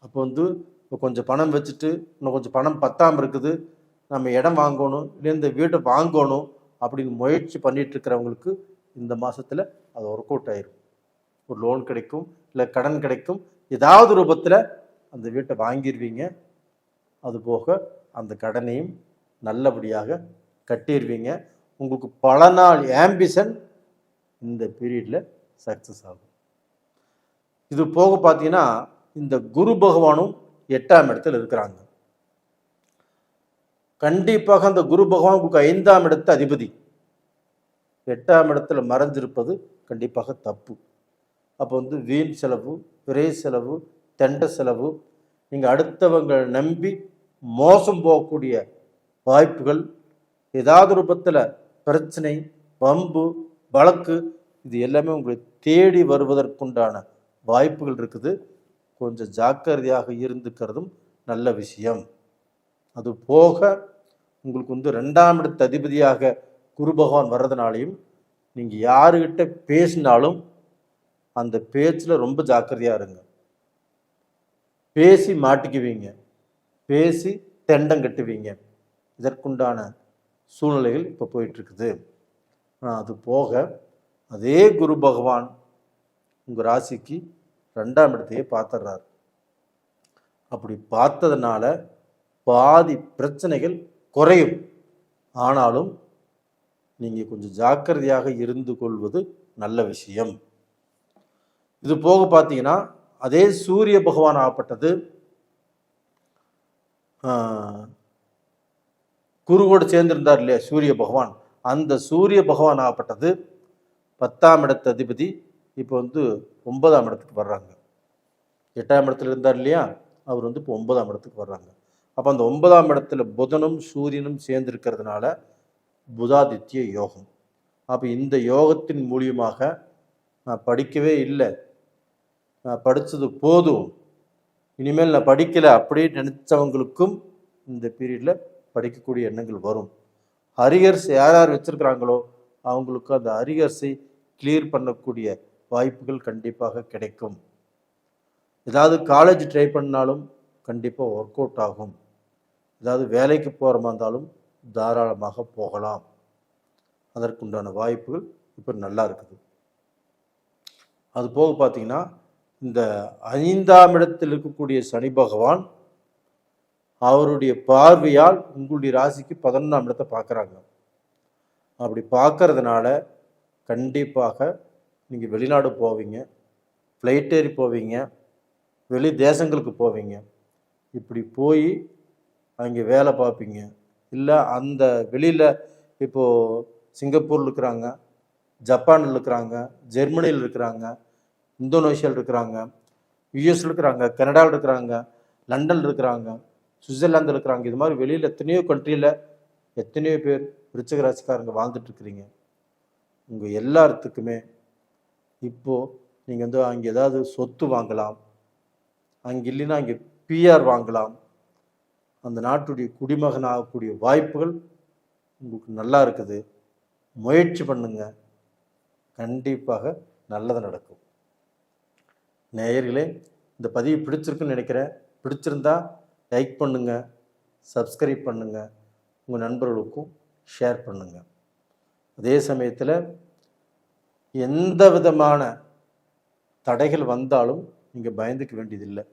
அப்போ இப்போ கொஞ்சம் பணம் வச்சுட்டு இன்னும் கொஞ்சம் பணம் பத்தாமல் இருக்குது, நம்ம இடம் வாங்கணும், இல்லை இந்த வீட்டை வாங்கணும் அப்படின்னு முயற்சி பண்ணிட்டு இருக்கிறவங்களுக்கு இந்த மாதத்தில் அது ஒர்க் அவுட் ஆயிரும். ஒரு லோன் கிடைக்கும், இல்லை கடன் கிடைக்கும், ஏதாவது ரூபத்தில் அந்த வீட்டை வாங்கிடுவீங்க. அது போக அந்த கடனையும் நல்லபடியாக கட்டிடுவீங்க. உங்களுக்கு பல நாள் ஆம்பிஷன் இந்த பீரியடில் சக்ஸஸ் ஆகும். இது போக பார்த்தீங்கன்னா இந்த குரு பகவானும் 8ஆம் இடத்தில் இருக்கிறாங்க. கண்டிப்பாக அந்த குரு பகவான் உங்களுக்கு 5ஆம் இடத்து அதிபதி 8ஆம் இடத்துல மறைஞ்சிருப்பது கண்டிப்பாக தப்பு. அப்போ வீண் செலவு, விரை செலவு, தெண்ட செலவு, நீங்கள் அடுத்தவங்களை நம்பி மோசம் போகக்கூடிய வாய்ப்புகள், ஏதாவது ரூபத்தில் பிரச்சனை, வம்பு, வழக்கு, இது எல்லாமே உங்களை தேடி வருவதற்குண்டான வாய்ப்புகள் இருக்குது. கொஞ்சம் ஜாக்கிரதையாக இருந்துக்கிறதும் நல்ல விஷயம். அது போக உங்களுக்கு வந்து 2ஆம் இடத்து அதிபதியாக குரு பகவான் வர்றதுனாலையும் நீங்கள் யாருக்கிட்ட பேசினாலும் அந்த பேச்சில் ரொம்ப ஜாக்கிரதையாக இருங்க. பேசி மாட்டிக்குவீங்க, பேசி தெண்டம் கட்டுவீங்க. இதற்குண்டான சூழ்நிலைகள் இப்போ போயிட்டுருக்குது. ஆனால் அது போக அதே குரு பகவான் உங்கள் ராசிக்கு 2ஆம் இடத்தையே பார்த்துடுறார். அப்படி பார்த்ததுனால பாதி பிரச்சனைகள் குறையும். ஆனாலும் நீங்கள் கொஞ்சம் ஜாக்கிரதையாக இருந்து கொள்வது நல்ல விஷயம். இது போக பார்த்தீங்கன்னா அதே சூரிய பகவான் ஆகப்பட்டது குருவோடு சேர்ந்திருந்தார் இல்லையா சூரிய பகவான், அந்த சூரிய பகவான் ஆகப்பட்டது 10ஆம் இடத்து அதிபதி இப்போ வந்து 9ஆம் இடத்துக்கு வர்றாங்க. 8ஆம் இடத்துல இருந்தார் இல்லையா, அவர் வந்து இப்போ 9ஆம் இடத்துக்கு வர்றாங்க. அப்போ அந்த 9ஆம் இடத்துல புதனும் சூரியனும் சேர்ந்திருக்கிறதுனால புதாதித்ய யோகம். அப்போ இந்த யோகத்தின் மூலியமாக நான் படிக்கவே இல்லை, நான் படித்தது போதும், இனிமேல் நான் படிக்கலை அப்படின்னு நினச்சவங்களுக்கும் இந்த பீரியடில் படிக்கக்கூடிய எண்ணங்கள் வரும். அரியர்ஸ் யார் யார் வச்சுருக்கிறாங்களோ அவங்களுக்கு அந்த அரியர்ஸை கிளியர் பண்ணக்கூடிய வாய்ப்புகள் கண்டிப்பாக கிடைக்கும். ஏதாவது காலேஜ் ட்ரை பண்ணாலும் கண்டிப்பாக ஒர்க் அவுட் ஆகும். ஏதாவது வேலைக்கு போகிற மாதிரி இருந்தாலும் தாராளமாக போகலாம். அதற்குண்டான வாய்ப்புகள் இப்போ நல்லா இருக்குது. அது போக பார்த்தீங்கன்னா இந்த 5ஆம் இடத்தில் இருக்கக்கூடிய சனி பகவான் அவருடைய பார்வையால் உங்களுடைய ராசிக்கு 11ஆம் இடத்தை பார்க்குறாங்க. அப்படி பார்க்கறதுனால கண்டிப்பாக நீங்கள் வெளிநாடு போவீங்க, ஃப்ளைட் ஏறி போவீங்க, வெளி தேசங்களுக்கு போவீங்க. இப்படி போய் அங்கே வேலை பார்ப்பீங்க. இல்லை அந்த வெளியில் இப்போது சிங்கப்பூரில் இருக்கிறாங்க, ஜப்பானில் இருக்கிறாங்க, ஜெர்மனியில் இருக்கிறாங்க, இந்தோனேஷியாவில் இருக்கிறாங்க, யுஎஸ்ல இருக்கிறாங்க, கனடாவில் இருக்கிறாங்க, லண்டனில் இருக்கிறாங்க, சுவிட்சர்லாந்தில் இருக்கிறாங்க. இது மாதிரி வெளியில் எத்தனையோ கண்ட்ரியில் எத்தனையோ பேர் விருச்சிக ராசிக்காரங்க வாழ்ந்துட்டுருக்குறீங்க. உங்கள் எல்லாத்துக்குமே இப்போது நீங்கள் வந்து அங்கே ஏதாவது சொத்து வாங்கலாம், அங்கே இல்லைன்னா அங்கே பிஆர் வாங்கலாம், அந்த நாட்டுடைய குடிமகன் ஆகக்கூடிய வாய்ப்புகள் உங்களுக்கு நல்லா இருக்குது. முயற்சி பண்ணுங்க, கண்டிப்பாக நல்லது நடக்கும். நேயர்களே, இந்த பதிவு பிடிச்சிருக்குன்னு நினைக்கிறேன். பிடிச்சிருந்தா லைக் பண்ணுங்கள், சப்ஸ்கிரைப் பண்ணுங்கள், உங்கள் நண்பர்களுக்கும் ஷேர் பண்ணுங்கள். அதே சமயத்தில் எந்த விதமான தடைகள் வந்தாலும் நீங்கள் பயந்துக்க வேண்டியதில்லை.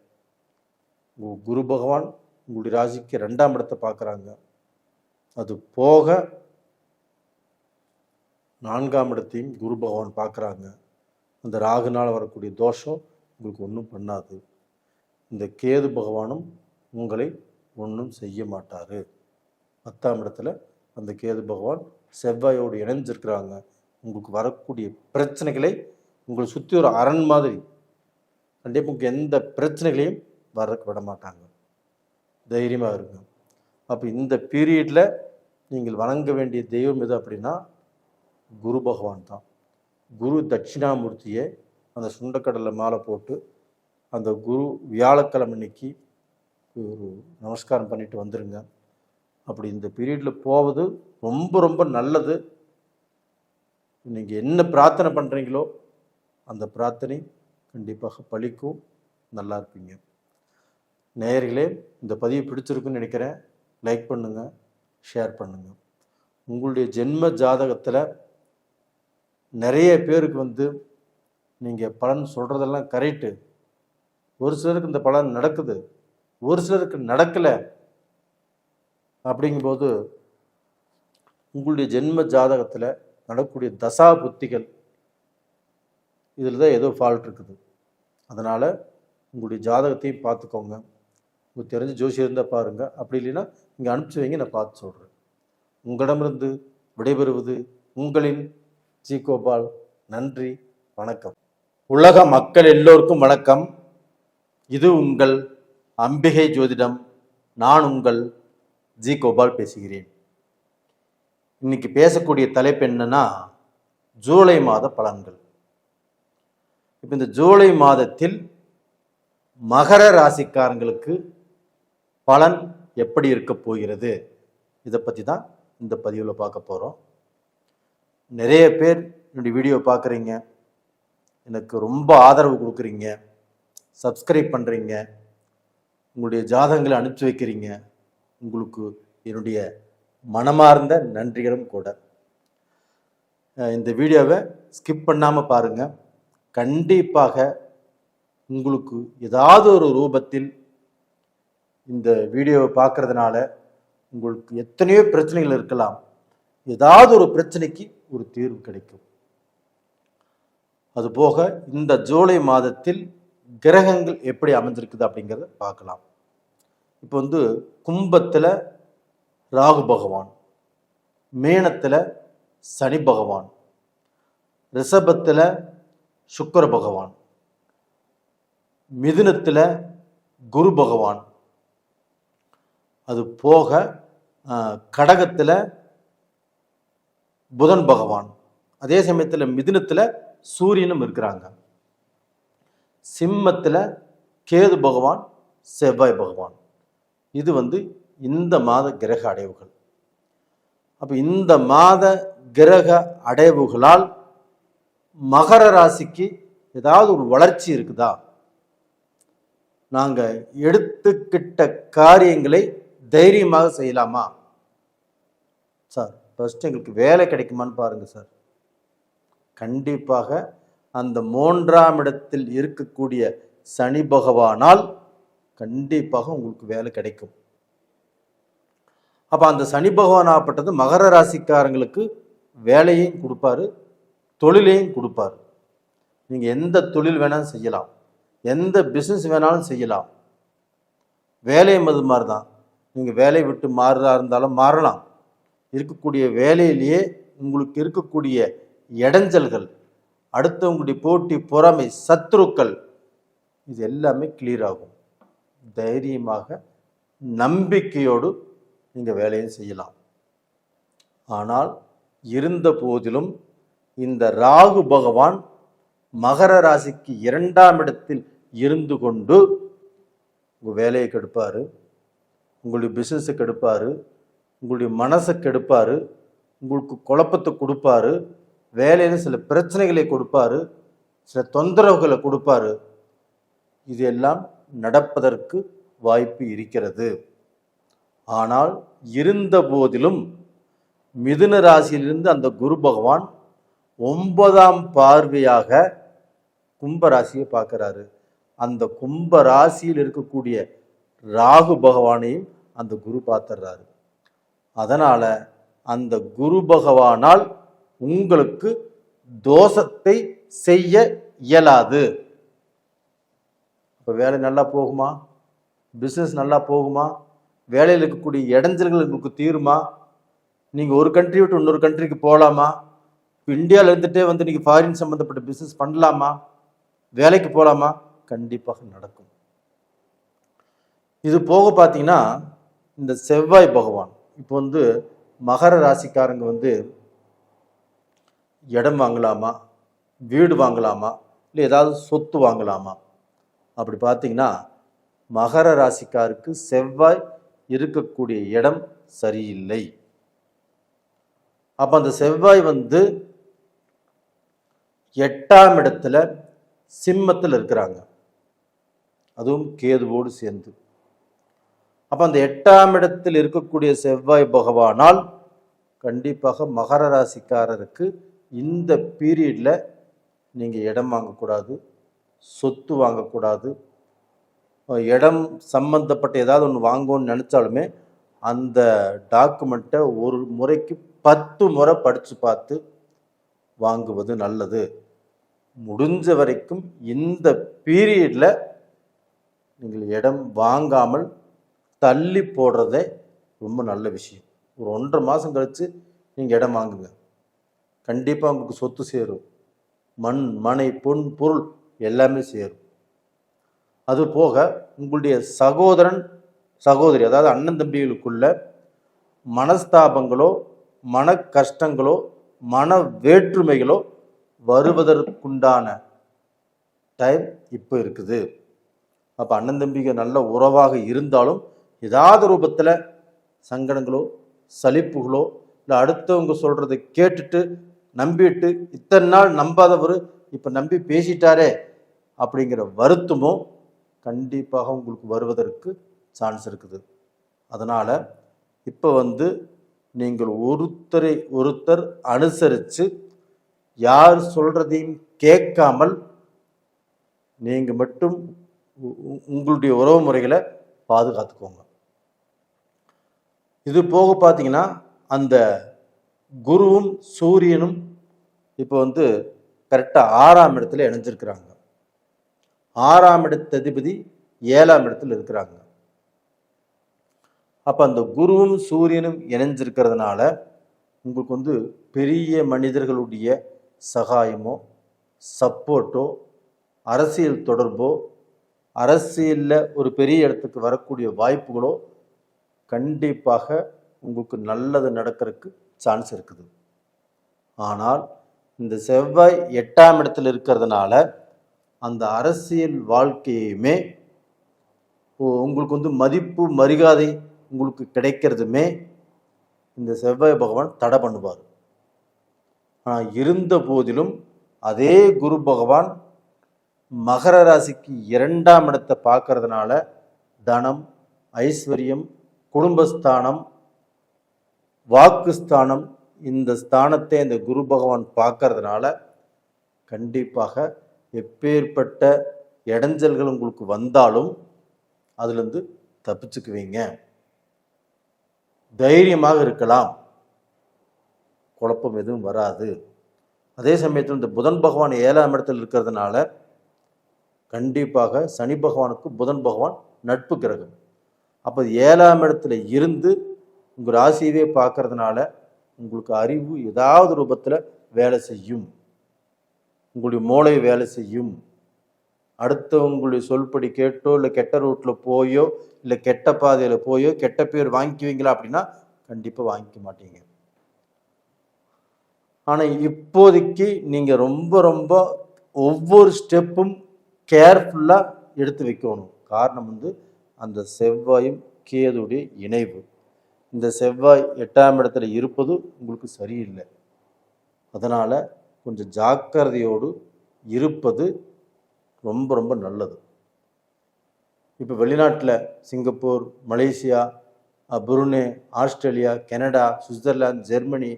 உங்கள் குரு பகவான் உங்களுடைய ராசிக்கு 2ஆம் இடத்தை பார்க்குறாங்க. அது போக 4ஆம் இடத்தையும் குரு பகவான் பார்க்குறாங்க. அந்த ராகுனால் வரக்கூடிய தோஷம் உங்களுக்கு ஒன்றும் பண்ணாது. இந்த கேது பகவானும் உங்களை ஒன்றும் செய்ய மாட்டார். 10ஆம் இடத்துல அந்த கேது பகவான் செவ்வாயோடு இணைஞ்சிருக்கிறாங்க. உங்களுக்கு வரக்கூடிய பிரச்சனைகளை உங்களை சுற்றி ஒரு அரண் மாதிரி கண்டிப்பாக உங்களுக்கு எந்த பிரச்சனைகளையும் வர்றதுக்கு விட மாட்டாங்க. தைரியமாக இருங்க. அப்போ இந்த பீரியடில் நீங்கள் வணங்க வேண்டிய தெய்வம் எது அப்படின்னா குரு பகவான் தான். குரு தட்சிணாமூர்த்தியை அந்த சுண்டக்கடலை மாலை போட்டு அந்த குரு வியாழக்கிழமை அன்னைக்கு ஒரு நமஸ்காரம் பண்ணிட்டு வந்துடுங்க. அப்படி இந்த பீரியடில் போவது ரொம்ப ரொம்ப நல்லது. நீங்கள் என்ன பிரார்த்தனை பண்ணுறீங்களோ அந்த பிரார்த்தனை கண்டிப்பாக பலிக்கும். நல்லா இருப்பீங்க. நேயர்களே, இந்த பதிவு பிடிச்சிருக்குன்னு நினைக்கிறேன். லைக் பண்ணுங்கள், ஷேர் பண்ணுங்கள். உங்களுடைய ஜென்ம ஜாதகத்தில் நிறைய பேருக்கு வந்து நீங்கள் பலன் சொல்கிறதெல்லாம் கரெக்டு. ஒரு சிலருக்கு இந்த பலன் நடக்குது, ஒரு சிலருக்கு நடக்கலை. அப்படிங்கும்போது உங்களுடைய ஜென்ம ஜாதகத்தில் நடக்கக்கூடிய தசா புத்திகள் இதில் தான் ஏதோ ஃபால்ட் இருக்குது. அதனால் உங்களுடைய ஜாதகத்தையும் பார்த்துக்கோங்க. உங்களுக்கு தெரிஞ்ச ஜோசியம் இருந்தால் பாருங்கள், அப்படி இல்லைன்னா இங்கே அனுப்பிச்சி வைங்க, நான் பார்த்து சொல்கிறேன். உங்களிடமிருந்து விடைபெறுவது உங்களின் ஜி கோபால். நன்றி, வணக்கம். உலக மக்கள் எல்லோருக்கும் வணக்கம். இது உங்கள் அம்பிகை ஜோதிடம். நான் உங்கள் ஜி கோபால் பேசுகிறேன். இன்னைக்கு பேசக்கூடிய தலைப்பு என்னன்னா ஜூலை மாத பலன்கள். இப்போ இந்த ஜூலை மாதத்தில் மகர ராசிக்காரங்களுக்கு பலன் எப்படி இருக்க போகிறது, இதை பற்றி தான் இந்த பதிவில் பார்க்க போகிறோம். நிறைய பேர் என்னுடைய வீடியோ பார்க்குறீங்க, எனக்கு ரொம்ப ஆதரவு கொடுக்குறீங்க, சப்ஸ்கிரைப் பண்ணுறீங்க, உங்களுடைய ஜாதகங்களை அனுப்பிச்சி வைக்கிறீங்க. உங்களுக்கு என்னுடைய மனமார்ந்த நன்றிகளும் கூட. இந்த வீடியோவை ஸ்கிப் பண்ணாமல் பாருங்கள். கண்டிப்பாக உங்களுக்கு ஏதாவது ஒரு ரூபத்தில் இந்த வீடியோவை பார்க்கறதுனால உங்களுக்கு எத்தனையோ பிரச்சனைகள் இருக்கலாம், ஏதாவது ஒரு பிரச்சனைக்கு ஒரு தீர்வு கிடைக்கும். அதுபோக இந்த ஜூலை மாதத்தில் கிரகங்கள் எப்படி அமைஞ்சிருக்குது அப்படிங்கிறத பார்க்கலாம். இப்போ கும்பத்தில் ராகு பகவான், மீனத்தில் சனி பகவான், ரிஷபத்தில் சுக்கிர பகவான், மிதுனத்தில் குரு பகவான், அது போக கடகத்தில் புதன் பகவான், அதே சமயத்தில் மிதுனத்தில் சூரியனும் இருக்கிறாங்க, சிம்மத்தில் கேது பகவான், செவ்வாய் பகவான். இது இந்த மாத கிரக அடைவுகள். அப்போ இந்த மாத கிரக அடைவுகளால் மகர ராசிக்கு ஏதாவது ஒரு வளர்ச்சி இருக்குதா? நாங்கள் எடுத்துக்கிட்ட காரியங்களை தைரியமாக செய்யலாமா? சார் ஃபர்ஸ்ட் எங்களுக்கு வேலை கிடைக்குமான்னு பாருங்க சார். கண்டிப்பாக அந்த 3ஆம் இடத்தில் இருக்கக்கூடிய சனி பகவானால் கண்டிப்பாக உங்களுக்கு வேலை கிடைக்கும். அப்போ அந்த சனி பகவான் ஆகப்பட்டது மகர ராசிக்காரங்களுக்கு வேலையும் கொடுப்பாரு, தொழிலையும் கொடுப்பாரு. நீங்கள் எந்த தொழில் வேணாலும் செய்யலாம், எந்த பிஸ்னஸ் வேணாலும் செய்யலாம். வேலையும் அது மாதிரி தான். நீங்கள் வேலையை விட்டு மாறுறதா இருந்தாலும் மாறலாம். இருக்கக்கூடிய வேலையிலேயே உங்களுக்கு இருக்கக்கூடிய இடைஞ்சல்கள், அடுத்தவங்களுடைய போட்டி, பொறாமை, சத்துருக்கள், இது எல்லாமே கிளியர் ஆகும். தைரியமாக நம்பிக்கையோடு நீங்கள் வேலையும் செய்யலாம். ஆனால் இருந்த போதிலும் இந்த ராகு பகவான் மகர ராசிக்கு 2ஆம் இடத்தில் இருந்து கொண்டு உங்கள் வேலையை கெடுப்பார், உங்களுடைய பிஸ்னஸை கெடுப்பார், உங்களுடைய மனசை கெடுப்பார், உங்களுக்கு குழப்பத்தை கொடுப்பாரு, வேலையில் சில பிரச்சனைகளை கொடுப்பாரு, சில தொந்தரவுகளை கொடுப்பாரு. இது எல்லாம் நடப்பதற்கு வாய்ப்பு இருக்கிறது. ஆனால் இருந்த போதிலும் மிதுன ராசியிலிருந்து அந்த குரு பகவான் 9ஆம் பார்வையாக கும்ப ராசியை பார்க்கிறாரு. அந்த கும்ப ராசியில் இருக்கக்கூடிய ராகு பகவானையும் அந்த குரு பார்த்துறாரு. அதனால அந்த குரு பகவானால் உங்களுக்கு தோஷத்தை செய்ய இயலாது. இப்போ வேலை நல்லா போகுமா? பிஸ்னஸ் நல்லா போகுமா? வேலையில் இருக்கக்கூடிய இடைஞ்சல்கள் உங்களுக்கு தீருமா? நீங்கள் ஒரு கண்ட்ரி விட்டு இன்னொரு கண்ட்ரிக்கு போகலாமா? இப்போ இந்தியாவில் இருந்துகிட்டே நீங்கள் ஃபாரின் சம்மந்தப்பட்ட பிஸ்னஸ் பண்ணலாமா? வேலைக்கு போகலாமா? கண்டிப்பாக நடக்கும். இது போக பார்த்தீங்கன்னா இந்த செவ்வாய் பகவான் இப்போ மகர ராசிக்காரங்க இடம் வாங்கலாமா, வீடு வாங்கலாமா, இல்லை ஏதாவது சொத்து வாங்கலாமா? அப்படி பார்த்தீங்கன்னா மகர ராசிக்காருக்கு செவ்வாய் இருக்கக்கூடிய இடம் சரியில்லை. அப்போ அந்த செவ்வாய் 8ஆம் இடத்துல சிம்மத்தில் இருக்கிறாங்க, அதுவும் கேதுவோடு சேர்ந்து. அப்போ அந்த 8ஆம் இடத்தில் இருக்கக்கூடிய செவ்வாய் பகவானால் கண்டிப்பாக மகர ராசிக்காரருக்கு இந்த பீரியடில் நீங்கள் இடம் வாங்கக்கூடாது, சொத்து வாங்கக்கூடாது. இடம் சம்பந்தப்பட்ட ஏதாவது ஒன்று வாங்கணும்னு நினச்சாலுமே அந்த டாக்குமெண்ட்டை ஒரு முறைக்கு 10 முறை படித்து பார்த்து வாங்குவது நல்லது. முடிஞ்ச வரைக்கும் இந்த பீரியடில் நீங்கள் இடம் வாங்காமல் தள்ளி போடுறதே ரொம்ப நல்ல விஷயம். ஒரு 1.5 மாதம் கழித்து நீங்கள் இடம் வாங்குங்க, கண்டிப்பாக உங்களுக்கு சொத்து சேரும். மண், மனை, பொன், பொருள் எல்லாமே சேரும். அது போக உங்களுடைய சகோதரன், சகோதரி, அதாவது அண்ணன் தம்பிகளுக்குள்ள மனஸ்தாபங்களோ, மன கஷ்டங்களோ, மன வேற்றுமைகளோ வருவதற்குண்டான டைம் இப்போ இருக்குது. அப்போ அண்ணன் தம்பிங்க நல்ல உறவாக இருந்தாலும் ஏதாவது ரூபத்தில் சங்கடங்களோ சலிப்புகளோ இல்லை அடுத்தவங்க சொல்கிறத கேட்டுட்டு நம்பிட்டு இத்தனை நாள் நம்பாதவர் இப்போ நம்பி பேசிட்டாரே அப்படிங்கிற வருத்தமோ கண்டிப்பாக உங்களுக்கு வருவதற்கு சான்ஸ் இருக்குது. அதனால் இப்போ நீங்கள் ஒருத்தரை ஒருத்தர் அனுசரித்து யார் சொல்கிறதையும் கேட்காமல் நீங்கள் மட்டும் உங்களுடைய உறவு முறைகளை பாதுகாத்துக்கோங்க. இது போக பார்த்தீங்கன்னா அந்த குருவும் சூரியனும் இப்போ கரெக்டாக 6ஆம் இடத்துல இணைஞ்சிருக்கிறாங்க. 6ஆம் இடத்து அதிபதி 7ஆம் இடத்துல இருக்கிறாங்க. அப்போ அந்த குருவும் சூரியனும் இணைஞ்சிருக்கிறதுனால உங்களுக்கு பெரிய மனிதர்களுடைய சகாயமோ சப்போர்ட்டோ அரசியல் தொடர்போ அரசியலில் ஒரு பெரிய இடத்துக்கு வரக்கூடிய வாய்ப்புகளோ கண்டிப்பாக உங்களுக்கு நல்லது நடக்கிறதுக்கு சான்ஸ் இருக்குது. ஆனால் இந்த செவ்வாய் 8ஆம் இடத்துல இருக்கிறதுனால அந்த அரசியல் வாழ்க்கையுமே உங்களுக்கு மதிப்பு மரியாதை உங்களுக்கு கிடைக்கிறதுமே இந்த செவ்வாய் பகவான் தடை பண்ணுவார். ஆனால் இருந்த போதிலும் அதே குரு பகவான் மகர ராசிக்கு 2ஆம் இடத்தை பார்க்கறதுனால தனம் ஐஸ்வர்யம் குடும்பஸ்தானம் வாக்குஸ்தானம் இந்த ஸ்தானத்தை இந்த குரு பகவான் பார்க்கறதுனால கண்டிப்பாக எப்பேற்பட்ட இடைஞ்சல்கள் உங்களுக்கு வந்தாலும் அதுலேருந்து தப்பிச்சுக்குவீங்க. தைரியமாக இருக்கலாம், குழப்பம் எதுவும் வராது. அதே சமயத்தில் இந்த புதன் பகவான் 7ஆம் இடத்தில் இருக்கிறதுனால கண்டிப்பாக சனி பகவானுக்கு புதன் பகவான் நட்பு கிரகம். அப்போ 7ஆம் இடத்துல இருந்து உங்கள் ராசியவே பார்க்கறதுனால உங்களுக்கு அறிவு ஏதாவது ரூபத்தில் வேலை செய்யும், உங்களுடைய மூளை வேலை செய்யும். அடுத்தவங்களுடைய சொல்படி கேட்டோ இல்லை கெட்ட ரூட்டில் போயோ இல்லை கெட்ட பாதையில் போயோ கெட்ட பேர் வாங்கிக்குவீங்களா அப்படின்னா கண்டிப்பாக வாங்கிக்க மாட்டீங்க. ஆனால் இப்போதைக்கு நீங்கள் ரொம்ப ரொம்ப ஒவ்வொரு ஸ்டெப்பும் கேர்ஃபுல்லாக எடுத்து வைக்கணும். காரணம் அந்த செவ்வாயும் கேதுடைய இணைவு. இந்த செவ்வாய் 8ஆம் இடத்துல இருப்பது உங்களுக்கு சரியில்லை. அதனால் கொஞ்சம் ஜாக்கிரதையோடு இருப்பது ரொம்ப ரொம்ப நல்லது. இப்போ வெளிநாட்டில் Singapore, Malaysia, Brunei, Australia, Canada, Switzerland, Germany,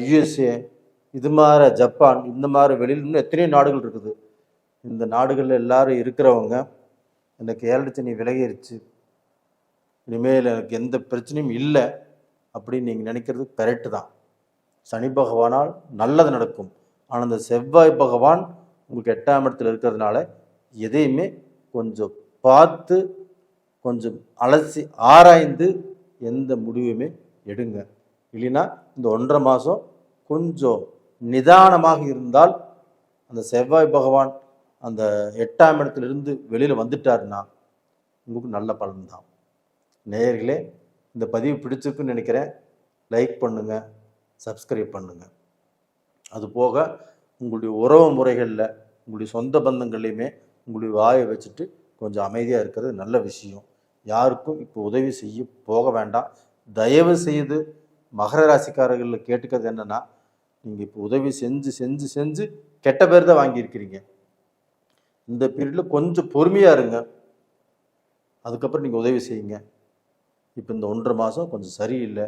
USA, இது மாதிரி ஜப்பான், இந்த மாதிரி வெளியில் இன்னும் எத்தனையோ நாடுகள் இருக்குது. இந்த நாடுகளில் எல்லாரும் இருக்கிறவங்க எனக்கு 7 சனி விலகிருச்சு, இனிமேல் எனக்கு எந்த பிரச்சனையும் இல்லை அப்படின்னு நீங்கள் நினைக்கிறது கரெக்டு தான். சனி பகவானால் நல்லது நடக்கும். ஆனால் அந்த செவ்வாய் பகவான் உங்களுக்கு 8ஆம் இடத்துல இருக்கிறதுனால எதையுமே கொஞ்சம் பார்த்து கொஞ்சம் அலசி ஆராய்ந்து எந்த முடிவுமே எடுங்க. இல்லைன்னா இந்த 1.5 மாதம் கொஞ்சம் நிதானமாக இருந்தால் அந்த செவ்வாய் பகவான் அந்த 8ஆம் இடத்துலேருந்து வெளியில் வந்துட்டாருன்னா உங்களுக்கு நல்ல பலன்தான். நேயர்களே, இந்த பதிவு பிடிச்சிருக்குன்னு நினைக்கிறேன். லைக் பண்ணுங்கள், சப்ஸ்கிரைப் பண்ணுங்கள். அதுபோக உங்களுடைய உறவு முறைகளில் உங்களுடைய சொந்த பந்தங்கள்லையுமே உங்களுடைய வாயை வச்சுட்டு கொஞ்சம் அமைதியாக இருக்கிறது நல்ல விஷயம். யாருக்கும் இப்போ உதவி செய்ய போக வேண்டாம். தயவு செய்து மகர ராசிக்காரர்களில் கேட்டுக்கிறது என்னென்னா, நீங்கள் இப்போ உதவி செஞ்சு செஞ்சு செஞ்சு கெட்ட பேர் தான் வாங்கியிருக்கிறீங்க. இந்த பீரியடில் கொஞ்சம் பொறுமையாக இருங்க, அதுக்கப்புறம் நீங்கள் உதவி செய்யுங்க. இப்போ இந்த 1.5 மாதம் கொஞ்சம் சரியில்லை,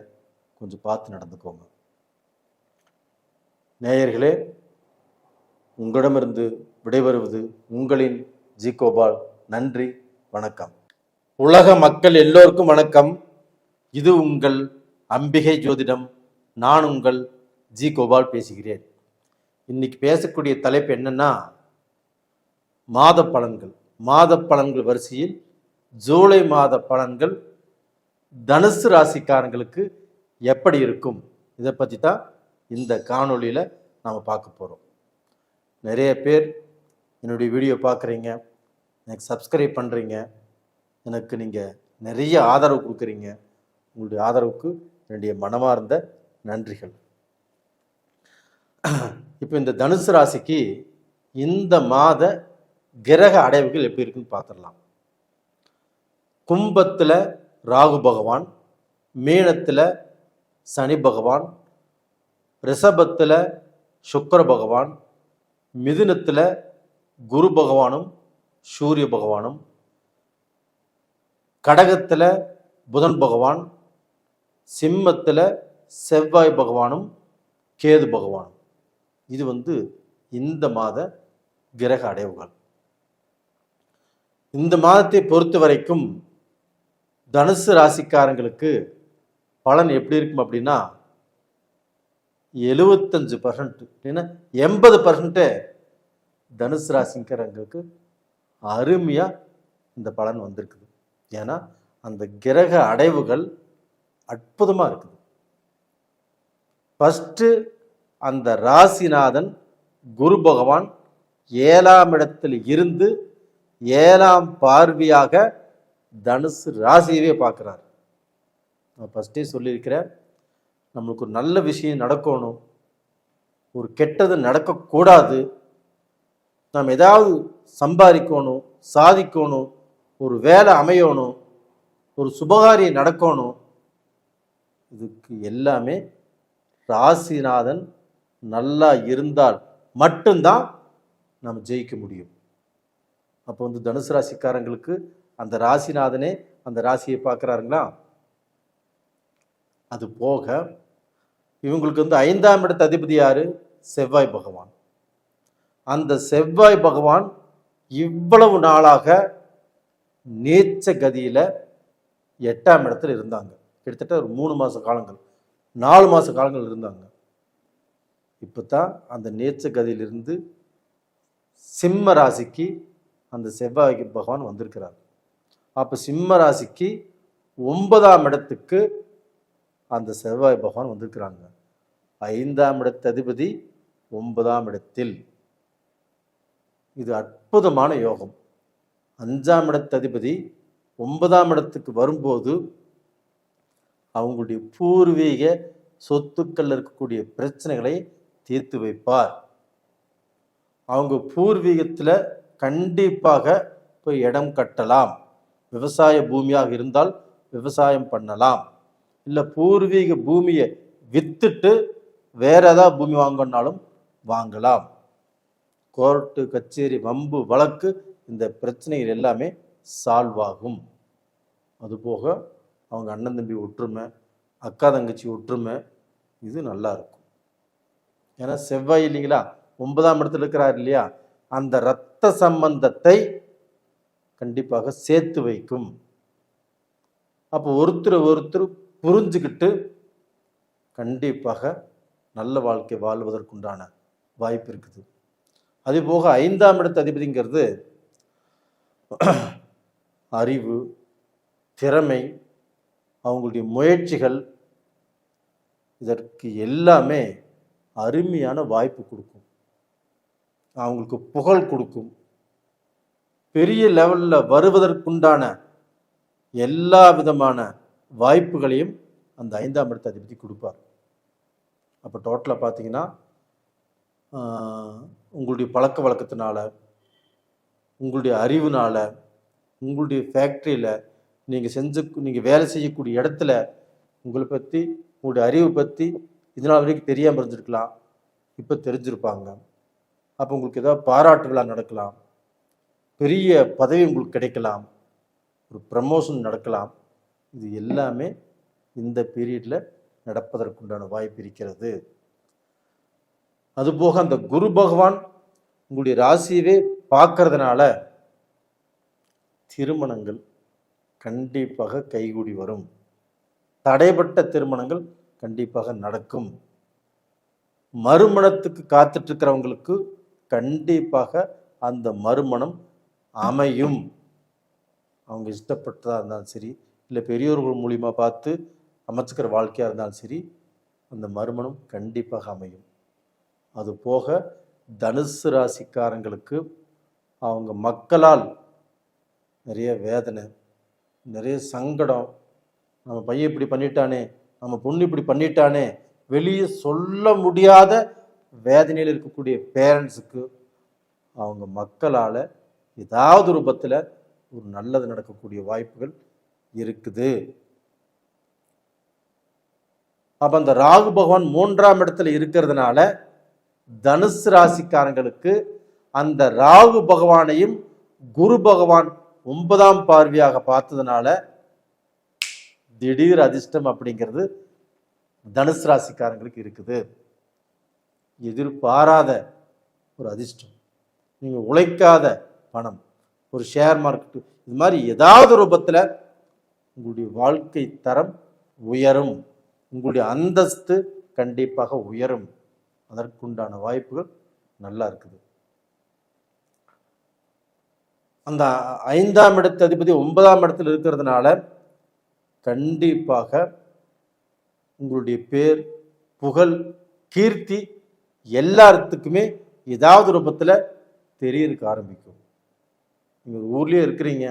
கொஞ்சம் பார்த்து நடந்துக்கோங்க. நேயர்களே, உங்களிடமிருந்து விடைபெறுவது உங்களின் ஜி கோபால். நன்றி, வணக்கம். உலக மக்கள் எல்லோருக்கும் வணக்கம். இது உங்கள் அம்பிகை ஜோதிடம். நான் உங்கள் ஜி கோபால் பேசுகிறேன். இன்னைக்கு பேசக்கூடிய தலைப்பு என்னன்னா, மாத பலன்கள். மாத பலன்கள் வரிசையில் ஜூலை மாத பலன்கள் தனுசு ராசிக்காரங்களுக்கு எப்படி இருக்கும், இதை பற்றி தான் இந்த காணொளியில் நாம் பார்க்க போகிறோம். நிறைய பேர் என்னுடைய வீடியோ பார்க்குறீங்க, எனக்கு சப்ஸ்கிரைப் பண்ணுறீங்க, எனக்கு நீங்கள் நிறைய ஆதரவு கொடுக்குறீங்க. உங்களுடைய ஆதரவுக்கு என்னுடைய மனமார்ந்த நன்றிகள். இப்போ இந்த தனுசு ராசிக்கு இந்த மாத கிரக அடைவுகள் எப்படி இருக்குன்னு பார்த்துடலாம். கும்பத்தில் ராகு பகவான், மீனத்தில் சனி பகவான், ரிஷபத்தில் சுக்கிர பகவான், மிதுனத்தில் குரு பகவானும் சூரிய பகவானும், கடகத்தில் புதன் பகவான், சிம்மத்தில் செவ்வாய் பகவானும் கேது பகவானும். இது இந்த மாத கிரக அடைவுகள். இந்த மாதத்தை பொறுத்த வரைக்கும் தனுசு ராசிக்காரங்களுக்கு பலன் எப்படி இருக்கும் அப்படின்னா 75% இல்லைன்னா 80% தனுசு ராசிக்காரங்களுக்கு அருமையா இந்த பலன் வந்திருக்குது. ஏன்னா அந்த கிரக அடைவுகள் அற்புதமா இருக்குது. ஃபர்ஸ்ட் அந்த ராசிநாதன் குரு பகவான் 7ஆம் இடத்தில் இருந்து 7ஆம் பார்வையாக தனுசு ராசியவே பார்க்குறார். நான் ஃபஸ்ட்டே சொல்லியிருக்கிறேன், நம்மளுக்கு ஒரு நல்ல விஷயம் நடக்கணும், ஒரு கெட்டது நடக்கக்கூடாது, நாம் ஏதாவது சம்பாதிக்கணும், சாதிக்கணும், ஒரு வேலை அமையணும், ஒரு சுபகாரியம் நடக்கணும், இதுக்கு எல்லாமே ராசிநாதன் நல்லா இருந்தால் மட்டும்தான் நம்ம ஜெயிக்க முடியும். அப்போ தனுசு ராசிக்காரங்களுக்கு அந்த ராசிநாதனே அந்த ராசியை பார்க்குறாருங்களா. அது போக இவங்களுக்கு 5ஆம் இடத்து அதிபதி யாரு? செவ்வாய் பகவான். அந்த செவ்வாய் பகவான் இவ்வளவு நாளாக நீச்ச கதியில 8ஆம் இடத்துல இருந்தாங்க. கிட்டத்தட்ட ஒரு 3 மாச காலங்கள் 4 மாச காலங்கள் இருந்தாங்க. இப்போதான் அந்த நீச்ச கதியிலிருந்து சிம்ம ராசிக்கு அந்த செவ்வாய் பகவான் வந்திருக்கிறார். அப்போ சிம்ம ராசிக்கு 9ஆம் இடத்துக்கு அந்த செவ்வாய் பகவான் வந்திருக்கிறாங்க. 5ஆம் இடத்து அதிபதி 9ஆம் இடத்தில். இது அற்புதமான யோகம். 5ஆம் இடத்து அதிபதி 9ஆம் இடத்துக்கு வரும்போது அவங்களுடைய பூர்வீக சொத்துக்கள் இருக்கக்கூடிய பிரச்சனைகளை தீர்த்து வைப்பார். அவங்க பூர்வீகத்தில் கண்டிப்பாக போய் இடம் கட்டலாம். விவசாய பூமியாக இருந்தால் விவசாயம் பண்ணலாம். இல்லை பூர்வீக பூமியை வித்துட்டு வேற ஏதாவது பூமி வாங்கினாலும் வாங்கலாம். கோர்ட்டு கச்சேரி வம்பு வழக்கு இந்த பிரச்சனைகள் எல்லாமே சால்வ் ஆகும். அதுபோக அவங்க அண்ணன் தம்பி ஒற்றுமை, அக்கா தங்கச்சி ஒற்றுமை, இது நல்லா இருக்கும். ஏன்னா செவ்வாய் இல்லைங்களா 9ஆம் இடத்துல இருக்கிறார் இல்லையா, அந்த இரத்த சம்பந்தத்தை கண்டிப்பாக சேர்த்து வைக்கும். அப்போ ஒருத்தர் புரிஞ்சுக்கிட்டு கண்டிப்பாக நல்ல வாழ்க்கை வாழ்வதற்குண்டான வாய்ப்பு இருக்குது. அதே போக 5ஆம் இடத்து அதிபதிங்கிறது அறிவு, திறமை, அவங்களுடைய முயற்சிகள், இதற்கு எல்லாமே அருமையான வாய்ப்பு கொடுக்கும். அவங்களுக்கு புகழ் கொடுக்கும். பெரிய லெவலில் வருவதற்குண்டான எல்லா விதமான வாய்ப்புகளையும் அந்த 5ஆம் இடத்து அதிபதி கொடுப்பார். அப்போ டோட்டலாக பார்த்தீங்கன்னா உங்களுடைய பழக்க வழக்கத்தினால, உங்களுடைய அறிவுனால, உங்களுடைய ஃபேக்ட்ரியில் நீங்கள் வேலை செய்யக்கூடிய இடத்துல உங்களை பற்றி, உங்களுடைய அறிவை பற்றி இதனால் வரைக்கும் தெரியாமல் இருந்திருக்கலாம், இப்போ தெரிஞ்சிருப்பாங்க. அப்போ உங்களுக்கு ஏதாவது பாராட்டு விழா நடக்கலாம், பெரிய பதவி உங்களுக்கு கிடைக்கலாம், ஒரு ப்ரமோஷன் நடக்கலாம். இது எல்லாமே இந்த பீரியடில் நடப்பதற்குண்டான வாய்ப்பு இருக்கிறது. அதுபோக அந்த குரு பகவான் உங்களுடைய ராசியவே பார்க்கறதுனால திருமணங்கள் கண்டிப்பாக கைகூடி வரும். தடைப்பட்ட திருமணங்கள் கண்டிப்பாக நடக்கும். மறுமணத்துக்கு காத்துட்டு இருக்கிறவங்களுக்கு கண்டிப்பாக அந்த மறுமணம் அமையும். அவங்க இஷ்டப்பட்டதாக இருந்தாலும் சரி, இல்லை பெரியோர்கள் மூலியமாக பார்த்து அமைச்சுக்கிற வாழ்க்கையாக இருந்தாலும் சரி, அந்த மறுமணம் கண்டிப்பாக அமையும். அது போக தனுசு ராசிக்காரங்களுக்கு அவங்க மக்களால் நிறைய வேதனை, நிறைய சங்கடம், நம்ம பையன் இப்படி பண்ணிட்டானே, நம்ம பொண்ணு இப்படி பண்ணிட்டானே, வெளியே சொல்ல முடியாத வேதனையில் இருக்கக்கூடிய பேரண்ட்ஸுக்கு அவங்க மக்களால் ஏதாவது ரூபத்தில் ஒரு நல்லது நடக்கக்கூடிய வாய்ப்புகள் இருக்குது. அப்போ அந்த ராகு பகவான் 3ஆம் இடத்துல இருக்கிறதுனால தனுசு ராசிக்காரங்களுக்கு அந்த ராகு பகவானையும் குரு பகவான் 9ஆம் பார்வையாக பார்த்ததுனால திடீர் அதிர்ஷ்டம் அப்படிங்கிறது தனுசு ராசிக்காரங்களுக்கு இருக்குது. எதிர்பாராத ஒரு அதிர்ஷ்டம், நீங்கள் உழைக்காத பணம், ஒரு ஷேர் மார்க்கெட்டு, இது மாதிரி ஏதாவது ரூபத்தில் உங்களுடைய வாழ்க்கை தரம் உயரும், உங்களுடைய அந்தஸ்து கண்டிப்பாக உயரும். அதற்குண்டான வாய்ப்புகள் நல்லா இருக்குது. அந்த 5ஆம் இடத்து அதிபதி 9ஆம் இடத்தில் இருக்கிறதுனால கண்டிப்பாக உங்களுடைய பேர், புகழ், கீர்த்தி எல்லாத்துக்குமே ஏதாவது ரூபத்தில் தெரியறதுக்கு ஆரம்பிக்கும். நீங்கள் ஊர்லேயே இருக்கிறீங்க,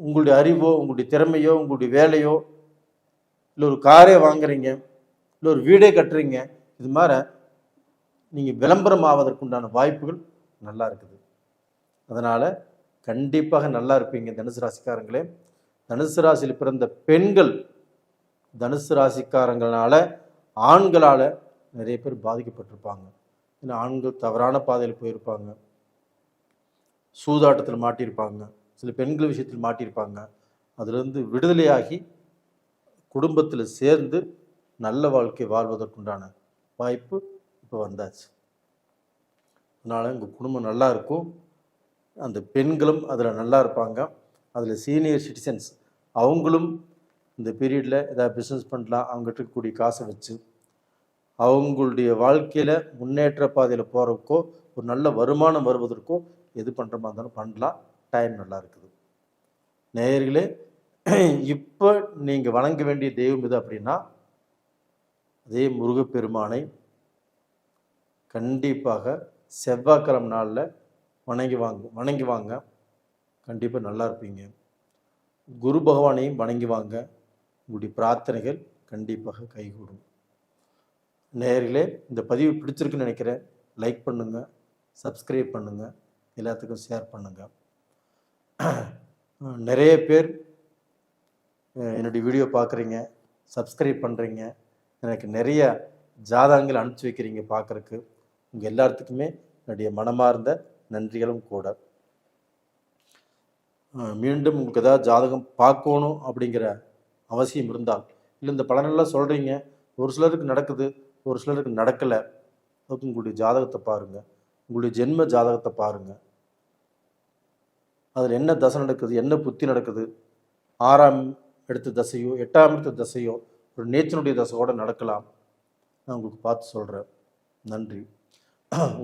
உங்களுடைய அறிவோ, உங்களுடைய திறமையோ, உங்களுடைய வேலையோ, இல்லை ஒரு காரே வாங்குறீங்க, இல்லை ஒரு வீடே கட்டுறீங்க, இது மாதிரி நீங்கள் விளம்பரம் ஆவதற்குண்டான வாய்ப்புகள் நல்லா இருக்குது. அதனால் கண்டிப்பாக நல்லா இருப்பீங்க தனுசு ராசிக்காரங்களே. தனுசு ராசியில் பிறந்த பெண்கள், தனுசு ராசிக்காரங்களால் ஆண்களால் நிறைய பேர் பாதிக்கப்பட்டிருப்பாங்க. ஏன்னா ஆண்கள் தவறான பாதையில் போயிருப்பாங்க, சூதாட்டத்தில் மாட்டியிருப்பாங்க, சில பெண்கள் விஷயத்தில் மாட்டியிருப்பாங்க. அதிலிருந்து விடுதலையாகி குடும்பத்தில் சேர்ந்து நல்ல வாழ்க்கை வாழ்வதற்குண்டான வாய்ப்பு இப்போ வந்தாச்சு. அதனால் உங்கள் குடும்பம் நல்லா இருக்கும், அந்த பெண்களும் அதில் நல்லா இருப்பாங்க. அதில் சீனியர் சிட்டிசன்ஸ் அவங்களும் இந்த பீரியடில் ஏதாவது பிஸ்னஸ் பண்ணலாம், அவங்ககிட்ட இருக்கக்கூடிய காசை வச்சு அவங்களுடைய வாழ்க்கையில் முன்னேற்ற பாதையில் போகிறதுக்கோ, ஒரு நல்ல வருமானம் வருவதற்கோ எது பண்ணுற மாதிரி இருந்தாலும் பண்ணலாம். டைம் நல்லா இருக்குது. நேயர்களே, இப்போ நீங்கள் வணங்க வேண்டிய தெய்வம் இது அப்படின்னா அதே முருகப்பெருமானை கண்டிப்பாக செவ்வாய்க்கிழமை நாளில் வணங்கி வாங்க. கண்டிப்பாக நல்லா இருப்பீங்க. குரு பகவானையும் வணங்கி வாங்க, உங்களுடைய பிரார்த்தனைகள் கண்டிப்பாக கைகூடும். நேயர்களே, இந்த பதிவு பிடிச்சிருக்குன்னு நினைக்கிறேன். லைக் பண்ணுங்கள், சப்ஸ்கிரைப் பண்ணுங்கள், எல்லாத்துக்கும் ஷேர் பண்ணுங்கள். நிறைய பேர் என்னுடைய வீடியோ பார்க்குறீங்க, சப்ஸ்கிரைப் பண்ணுறீங்க, எனக்கு நிறைய ஜாதகங்கள் அனுப்பிச்சி வைக்கிறீங்க பார்க்குறக்கு. உங்கள் எல்லாத்துக்குமே என்னுடைய மனமார்ந்த நன்றிகளும் கூட. மீண்டும் உங்களுக்கு ஏதாவது ஜாதகம் பார்க்கணும் அப்படிங்கிற அவசியம் இருந்தால், இல்லை இந்த பலனெல்லாம் சொல்கிறீங்க, ஒரு சிலருக்கு நடக்குது, ஒரு சிலருக்கு நடக்கலை, அதுக்கு உங்களுடைய ஜாதகத்தை பாருங்கள், உங்களுடைய ஜென்ம ஜாதகத்தை பாருங்கள். அதில் என்ன தசை நடக்குது, என்ன புத்தி நடக்குது, 6ஆம் எடுத்த தசையோ 8ஆம் எடுத்த தசையோ ஒரு நேச்சனுடைய தசை கூட நடக்கலாம். நான் உங்களுக்கு பார்த்து சொல்கிறேன். நன்றி.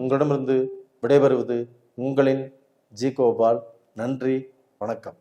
உங்களிடமிருந்து விடைபெறுவது உங்களின் ஜி கோபால். நன்றி, வணக்கம்.